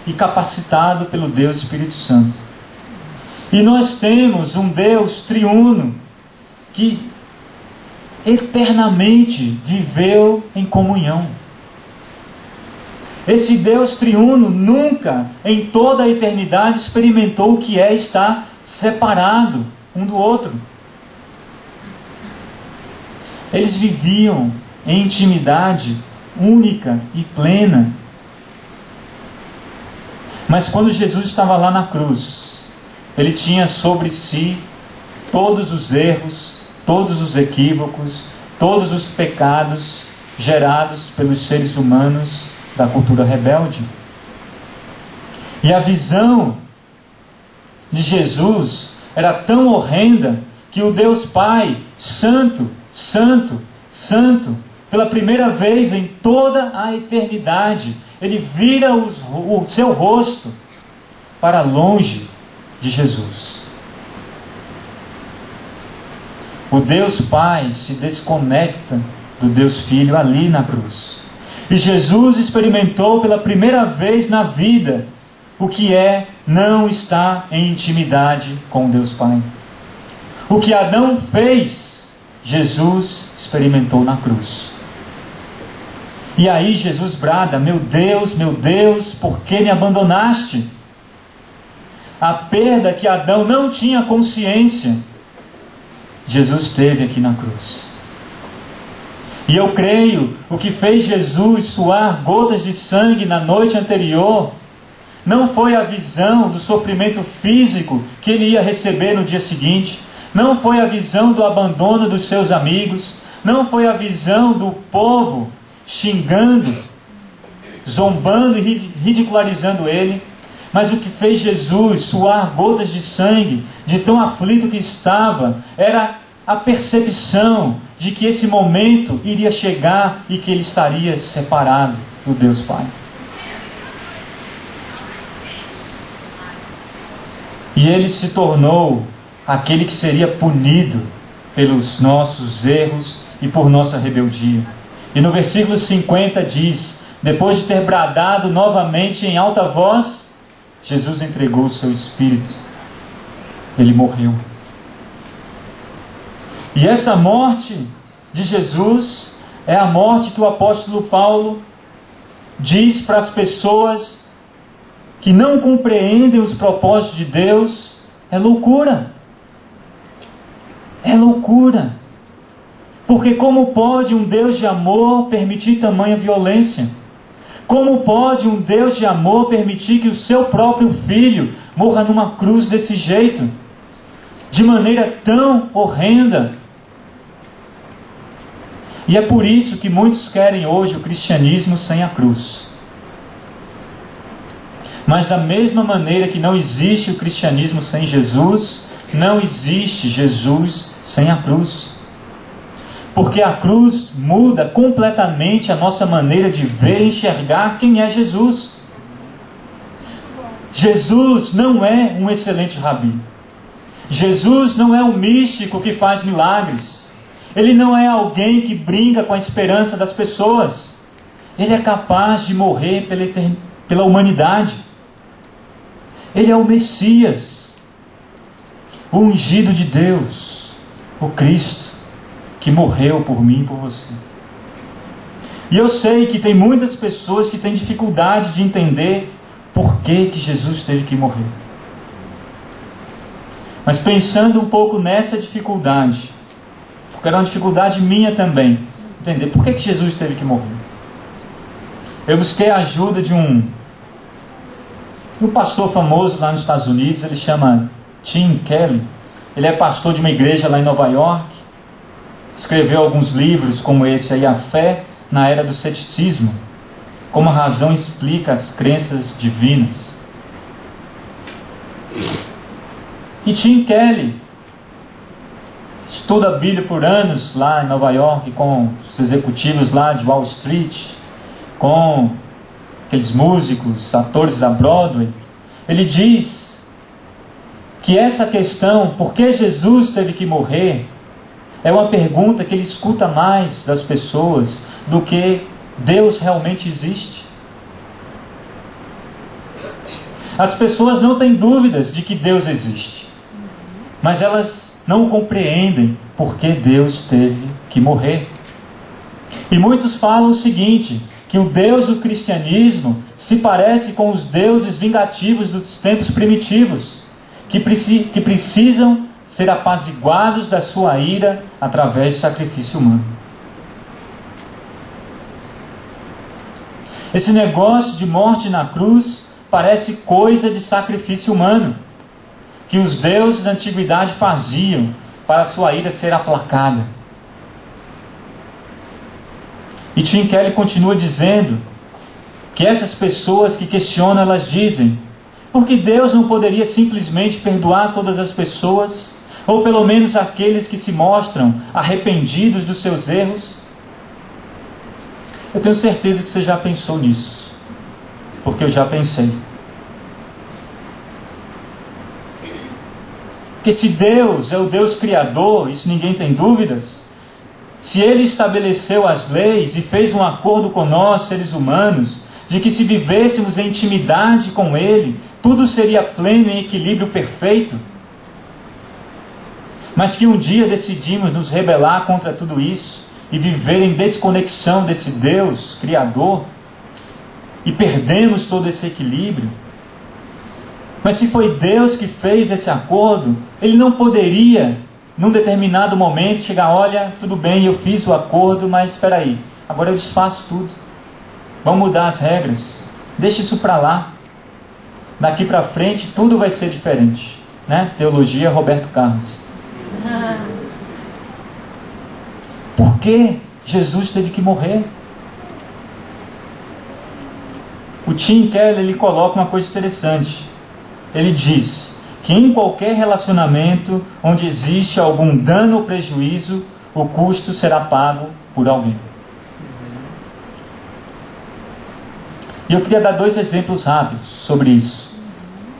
e capacitado pelo Deus Espírito Santo. E nós temos um Deus triuno que eternamente viveu em comunhão. Esse Deus triuno nunca, em toda a eternidade, experimentou o que é estar separado um do outro. Eles viviam em intimidade única e plena. Mas quando Jesus estava lá na cruz, ele tinha sobre si todos os erros, todos os equívocos, todos os pecados gerados pelos seres humanos da cultura rebelde. E a visão de Jesus era tão horrenda que o Deus Pai, santo, santo, santo, pela primeira vez em toda a eternidade, ele vira o seu rosto para longe de Jesus. O Deus Pai se desconecta do Deus Filho ali na cruz. E Jesus experimentou pela primeira vez na vida o que é não estar em intimidade com Deus Pai. O que Adão fez, Jesus experimentou na cruz. E aí Jesus brada: meu Deus, por que me abandonaste? A perda que Adão não tinha consciência, Jesus teve aqui na cruz. E eu creio, o que fez Jesus suar gotas de sangue na noite anterior, não foi a visão do sofrimento físico que ele ia receber no dia seguinte, não foi a visão do abandono dos seus amigos, não foi a visão do povo xingando, zombando e ridicularizando ele, mas o que fez Jesus suar gotas de sangue, de tão aflito que estava, era a percepção de que esse momento iria chegar e que ele estaria separado do Deus Pai. E ele se tornou aquele que seria punido pelos nossos erros e por nossa rebeldia. E no versículo 50 diz: depois de ter bradado novamente em alta voz, Jesus entregou o seu espírito. Ele morreu. E essa morte de Jesus é a morte que o apóstolo Paulo diz para as pessoas que não compreendem os propósitos de Deus: é loucura. É loucura. Porque como pode um Deus de amor permitir tamanha violência? Como pode um Deus de amor permitir que o seu próprio filho morra numa cruz desse jeito? De maneira tão horrenda. E é por isso que muitos querem hoje o cristianismo sem a cruz. Mas da mesma maneira que não existe o cristianismo sem Jesus, não existe Jesus sem a cruz. Porque a cruz muda completamente a nossa maneira de ver e enxergar quem é Jesus. Jesus não é um excelente rabi. Jesus não é um místico que faz milagres. Ele não é alguém que brinca com a esperança das pessoas. Ele é capaz de morrer pela humanidade. Ele é o Messias, o ungido de Deus, o Cristo, que morreu por mim e por você. E eu sei que tem muitas pessoas que têm dificuldade de entender por que Jesus teve que morrer. Mas pensando um pouco nessa dificuldade, porque era uma dificuldade minha também, entender por que Jesus teve que morrer. Eu busquei a ajuda de um pastor famoso lá nos Estados Unidos, ele chama Tim Keller. Ele é pastor de uma igreja lá em Nova York. Escreveu alguns livros como esse aí, A Fé na Era do Ceticismo, como a razão explica as crenças divinas. E Tim Keller estuda a Bíblia por anos lá em Nova York, com os executivos lá de Wall Street, com aqueles músicos, atores da Broadway. Ele diz que essa questão, por que Jesus teve que morrer, é uma pergunta que ele escuta mais das pessoas do que Deus realmente existe. As pessoas não têm dúvidas de que Deus existe, mas elas não compreendem por que Deus teve que morrer. E muitos falam o seguinte, que o Deus do cristianismo se parece com os deuses vingativos dos tempos primitivos, que precisam ser apaziguados da sua ira através de sacrifício humano. Esse negócio de morte na cruz parece coisa de sacrifício humano, que os deuses da antiguidade faziam para a sua ira ser aplacada. E Tim Keller continua dizendo que essas pessoas que questionam, elas dizem: por que Deus não poderia simplesmente perdoar todas as pessoas, ou pelo menos aqueles que se mostram arrependidos dos seus erros? Eu tenho certeza que você já pensou nisso, porque eu já pensei. Porque se Deus é o Deus Criador, isso ninguém tem dúvidas, se Ele estabeleceu as leis e fez um acordo com nós, seres humanos, de que se vivêssemos em intimidade com Ele, tudo seria pleno em equilíbrio perfeito, mas que um dia decidimos nos rebelar contra tudo isso e viver em desconexão desse Deus Criador, e perdemos todo esse equilíbrio. Mas se foi Deus que fez esse acordo, Ele não poderia, num determinado momento, chegar: olha, tudo bem, eu fiz o acordo, mas espera aí, agora eu desfaço tudo. Vamos mudar as regras. Deixa isso para lá. Daqui para frente, tudo vai ser diferente. Né? Teologia Roberto Carlos. Por que Jesus teve que morrer? O Tim Keller, ele coloca uma coisa interessante. Ele diz que em qualquer relacionamento onde existe algum dano ou prejuízo, o custo será pago por alguém. E eu queria dar 2 exemplos rápidos sobre isso,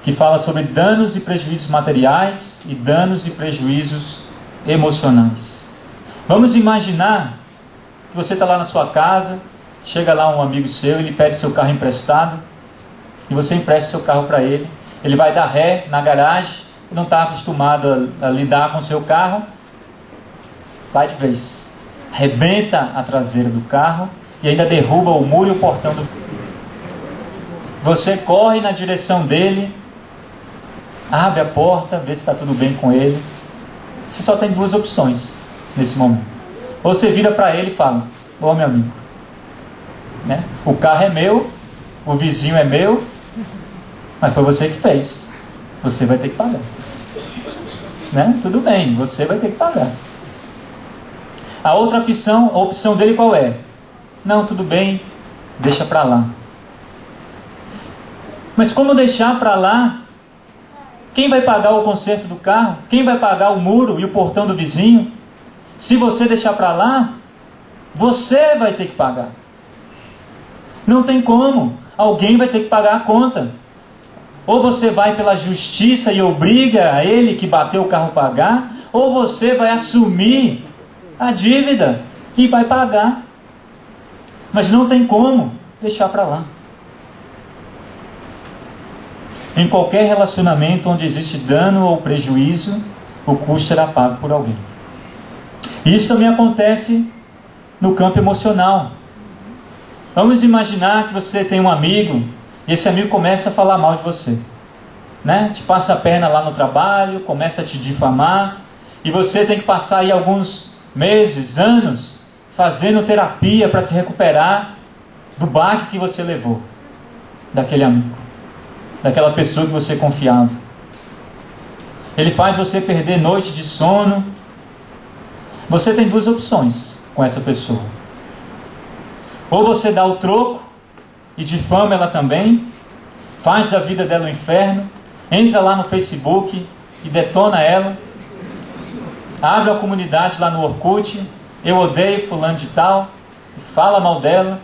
que fala sobre danos e prejuízos materiais e danos e prejuízos emocionais. Vamos imaginar que você está lá na sua casa, chega lá um amigo seu, ele pede seu carro emprestado, e você empresta seu carro para ele. Ele vai dar ré na garagem, não está acostumado a lidar com o seu carro, vai de vez, arrebenta a traseira do carro e ainda derruba o muro e o portão do carro. Você corre na direção dele, abre a porta, vê se está tudo bem com ele. Você só tem 2 opções nesse momento. Ou você vira para ele e fala: ô meu amigo, né? O carro é meu, o vizinho é meu, mas foi você que fez. Você vai ter que pagar. Né? Tudo bem, você vai ter que pagar. A outra opção, a opção dele qual é? Não, tudo bem, deixa para lá. Mas como deixar para lá? Quem vai pagar o conserto do carro? Quem vai pagar o muro e o portão do vizinho? Se você deixar para lá, você vai ter que pagar. Não tem como. Alguém vai ter que pagar a conta. Ou você vai pela justiça e obriga ele que bateu o carro a pagar, ou você vai assumir a dívida e vai pagar. Mas não tem como deixar para lá. Em qualquer relacionamento onde existe dano ou prejuízo, o custo será pago por alguém. Isso também acontece no campo emocional. Vamos imaginar que você tem um amigo e esse amigo começa a falar mal de você, né? Te passa a perna lá no trabalho, começa a te difamar, e você tem que passar aí alguns meses, anos, fazendo terapia para se recuperar do baque que você levou daquele amigo, daquela pessoa que você confiava. Ele faz você perder noites de sono. Você tem 2 opções com essa pessoa. Ou você dá o troco e difama ela também, faz da vida dela um inferno, entra lá no Facebook e detona ela, abre a comunidade lá no Orkut, eu odeio fulano de tal, fala mal dela,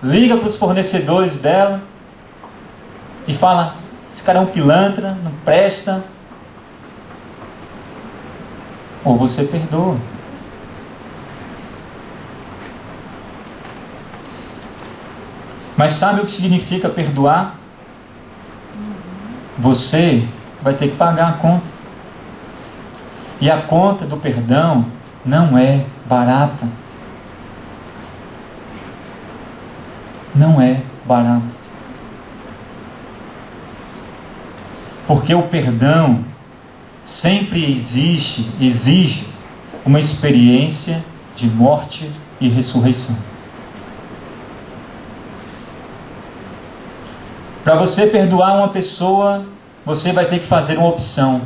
liga para os fornecedores dela e fala: esse cara é um pilantra, não presta. Ou você perdoa. Mas sabe o que significa perdoar? Você vai ter que pagar a conta. E a conta do perdão não é barata. Não é barata. Porque o perdão sempre exige uma experiência de morte e ressurreição. Para você perdoar uma pessoa, você vai ter que fazer uma opção.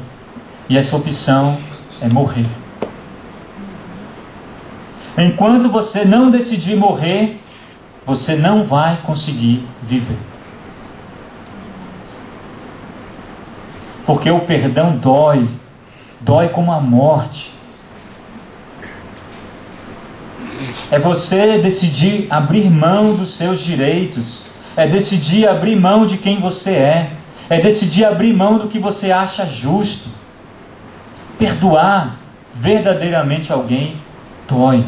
E essa opção é morrer. Enquanto você não decidir morrer, você não vai conseguir viver. Porque o perdão dói. Dói como a morte. É você decidir abrir mão dos seus direitos. É decidir abrir mão de quem você é. É decidir abrir mão do que você acha justo. Perdoar verdadeiramente alguém dói.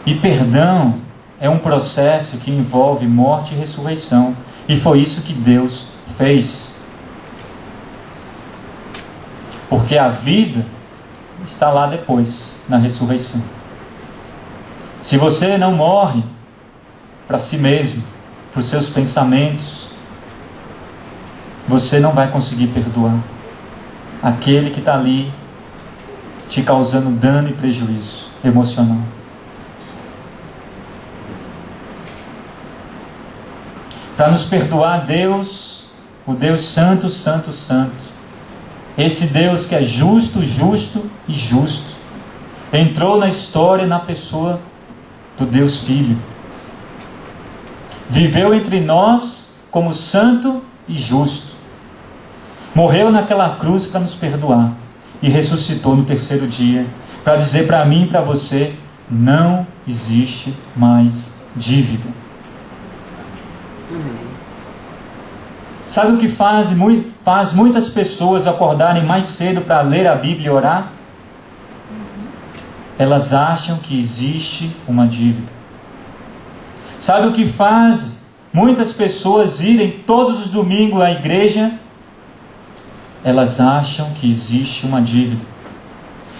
E perdão é um processo que envolve morte e ressurreição. E foi isso que Deus fez. Porque a vida está lá depois, na ressurreição. Se você não morre para si mesmo, para os seus pensamentos, você não vai conseguir perdoar aquele que está ali te causando dano e prejuízo emocional. Para nos perdoar, Deus, o Deus Santo, Santo, Santo, esse Deus que é justo, justo e justo, entrou na história na pessoa do Deus Filho. Viveu entre nós como santo e justo. Morreu naquela cruz para nos perdoar e ressuscitou no terceiro dia para dizer para mim e para você: não existe mais dívida. Sabe o que faz muitas pessoas acordarem mais cedo para ler a Bíblia e orar? Elas acham que existe uma dívida. Sabe o que faz muitas pessoas irem todos os domingos à igreja? Elas acham que existe uma dívida.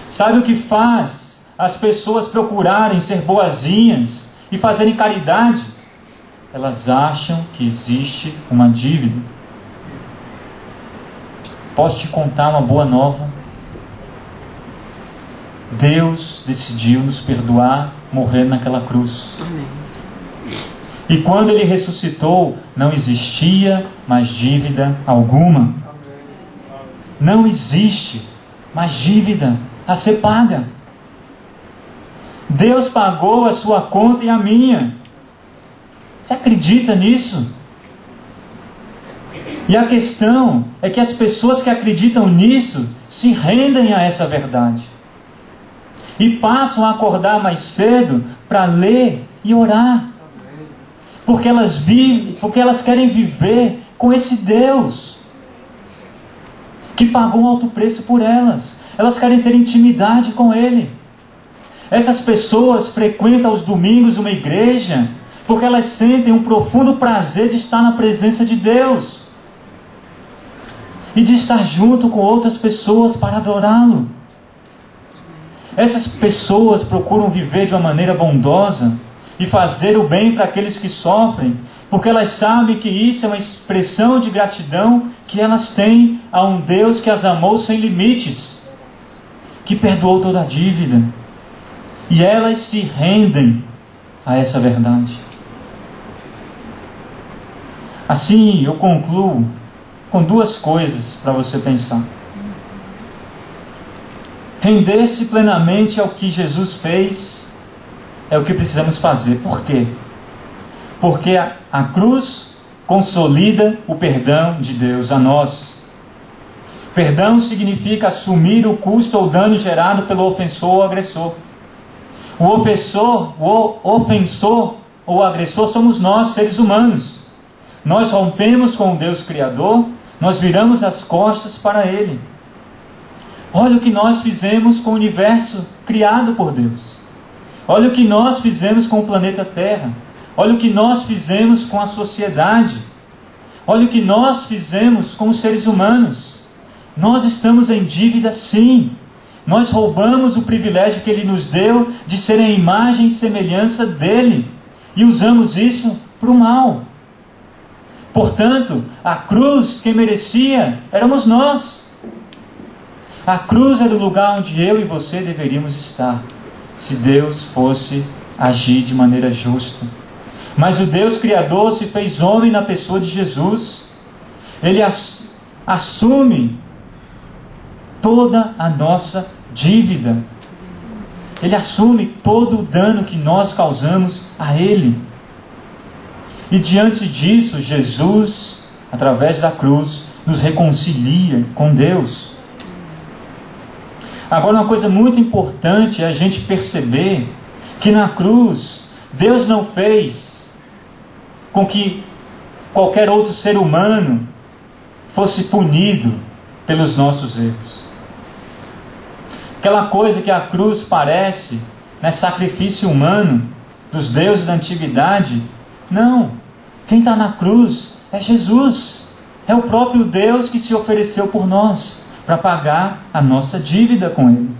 Sabe o que faz as pessoas procurarem ser boazinhas e fazerem caridade? Elas acham que existe uma dívida. Posso te contar uma boa nova? Deus decidiu nos perdoar morrendo naquela cruz. Amém. E quando Ele ressuscitou, não existia mais dívida alguma. Não existe mais dívida a ser paga. Deus pagou a sua conta e a minha. Você acredita nisso? E a questão é que as pessoas que acreditam nisso se rendem a essa verdade. E passam a acordar mais cedo para ler e orar. Porque elas querem viver com esse Deus que pagou um alto preço por elas. Elas querem ter intimidade com Ele. Essas pessoas frequentam aos domingos uma igreja porque elas sentem um profundo prazer de estar na presença de Deus e de estar junto com outras pessoas para adorá-lo. Essas pessoas procuram viver de uma maneira bondosa e fazer o bem para aqueles que sofrem, porque elas sabem que isso é uma expressão de gratidão que elas têm a um Deus que as amou sem limites, que perdoou toda a dívida. E elas se rendem a essa verdade. Assim, eu concluo com duas coisas para você pensar. Render-se plenamente ao que Jesus fez é o que precisamos fazer. Por quê? Porque a cruz consolida o perdão de Deus a nós. Perdão significa assumir o custo ou dano gerado pelo ofensor ou agressor. O ofensor ou agressor somos nós, seres humanos. Nós rompemos com o Deus Criador, nós viramos as costas para Ele. Olha o que nós fizemos com o universo criado por Deus. Olha o que nós fizemos com o planeta Terra. Olha o que nós fizemos com a sociedade. Olha o que nós fizemos com os seres humanos. Nós estamos em dívida, sim. Nós roubamos o privilégio que Ele nos deu de ser a imagem e semelhança dEle. E usamos isso para o mal. Portanto, a cruz, quem merecia, éramos nós. A cruz era o lugar onde eu e você deveríamos estar, se Deus fosse agir de maneira justa. Mas o Deus Criador se fez homem na pessoa de Jesus. Ele assume toda a nossa dívida. Ele assume todo o dano que nós causamos a Ele. E diante disso, Jesus, através da cruz, nos reconcilia com Deus. Agora, uma coisa muito importante é a gente perceber que na cruz, Deus não fez com que qualquer outro ser humano fosse punido pelos nossos erros. Aquela coisa que a cruz parece, né, sacrifício humano dos deuses da antiguidade. Não, quem está na cruz é Jesus. É o próprio Deus que se ofereceu por nós, para pagar a nossa dívida com Ele.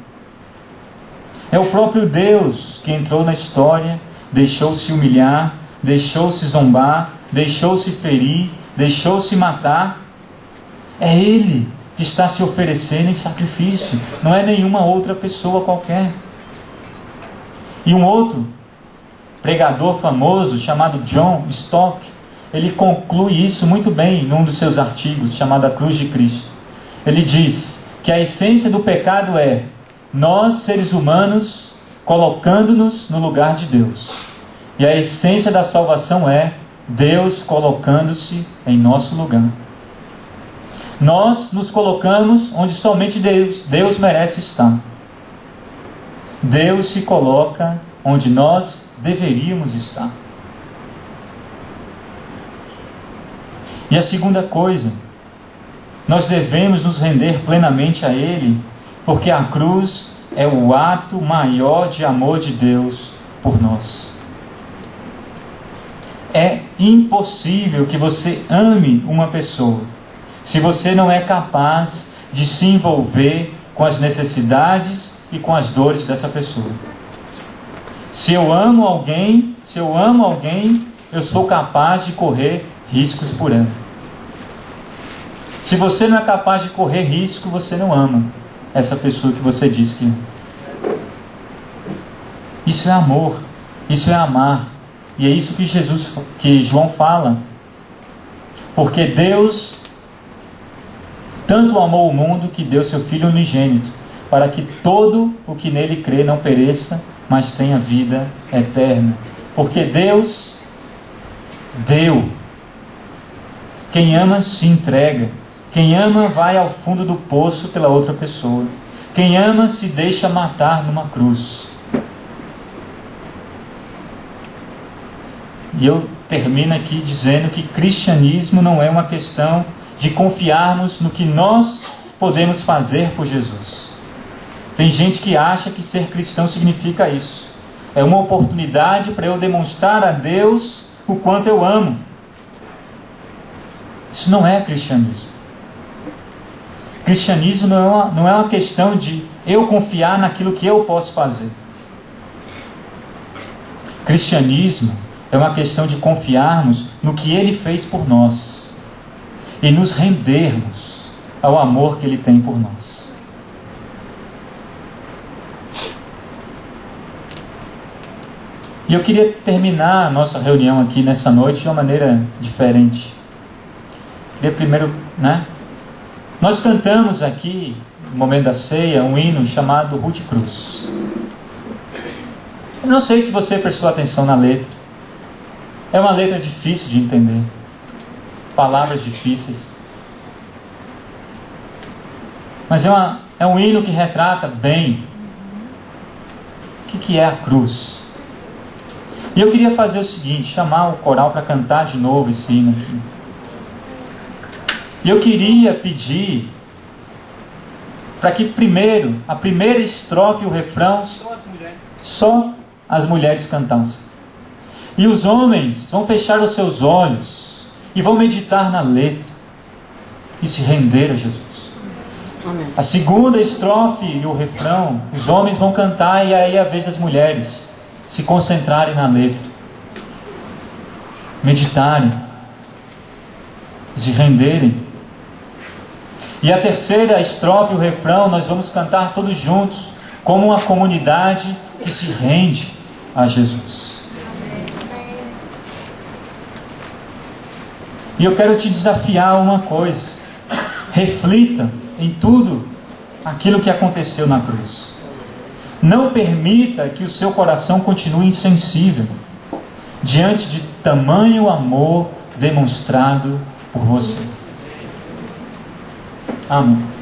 É o próprio Deus que entrou na história, deixou-se humilhar, deixou-se zombar, deixou-se ferir, deixou-se matar. É Ele que está se oferecendo em sacrifício, não é nenhuma outra pessoa qualquer. E um outro pregador famoso chamado John Stott, ele conclui isso muito bem num dos seus artigos, chamado A Cruz de Cristo. Ele diz que a essência do pecado é nós, seres humanos, colocando-nos no lugar de Deus. E a essência da salvação é Deus colocando-se em nosso lugar. Nós nos colocamos onde somente Deus merece estar. Deus se coloca onde nós deveríamos estar. E a segunda coisa, nós devemos nos render plenamente a Ele, porque a cruz é o ato maior de amor de Deus por nós. É impossível que você ame uma pessoa se você não é capaz de se envolver com as necessidades e com as dores dessa pessoa. Se eu amo alguém, eu sou capaz de correr riscos por ela. Se você não é capaz de correr risco, você não ama essa pessoa que você diz que ama. Isso é amor, isso é amar. E é isso que João fala. Porque Deus tanto amou o mundo que deu seu Filho unigênito, para que todo o que nele crê não pereça, mas tenha vida eterna. Porque Deus deu. Quem ama se entrega. Quem ama vai ao fundo do poço pela outra pessoa. Quem ama se deixa matar numa cruz. E eu termino aqui dizendo que cristianismo não é uma questão de confiarmos no que nós podemos fazer por Jesus. Tem gente que acha que ser cristão significa isso. É uma oportunidade para eu demonstrar a Deus o quanto eu amo. Isso não é cristianismo. Cristianismo não é uma questão de eu confiar naquilo que eu posso fazer. Cristianismo é uma questão de confiarmos no que Ele fez por nós e nos rendermos ao amor que Ele tem por nós. E eu queria terminar a nossa reunião aqui nessa noite de uma maneira diferente. Queria primeiro, nós cantamos aqui, no momento da ceia, um hino chamado Ruth Cruz. Eu não sei se você prestou atenção na letra. É uma letra difícil de entender. Palavras difíceis. Mas é um hino que retrata bem o que é a cruz. E eu queria fazer o seguinte, chamar o coral para cantar de novo esse hino aqui. E eu queria pedir para que primeiro, a primeira estrofe e o refrão, só as mulheres cantassem. E os homens vão fechar os seus olhos e vão meditar na letra e se render a Jesus. Amém. A segunda estrofe e o refrão, os homens vão cantar, e aí é a vez das mulheres se concentrarem na letra, meditarem, se renderem. E a terceira estrofe e o refrão nós vamos cantar todos juntos, como uma comunidade que se rende a Jesus. E eu quero te desafiar a uma coisa: reflita em tudo aquilo que aconteceu na cruz. Não permita que o seu coração continue insensível diante de tamanho amor demonstrado por você. Amém.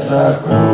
essa cruz.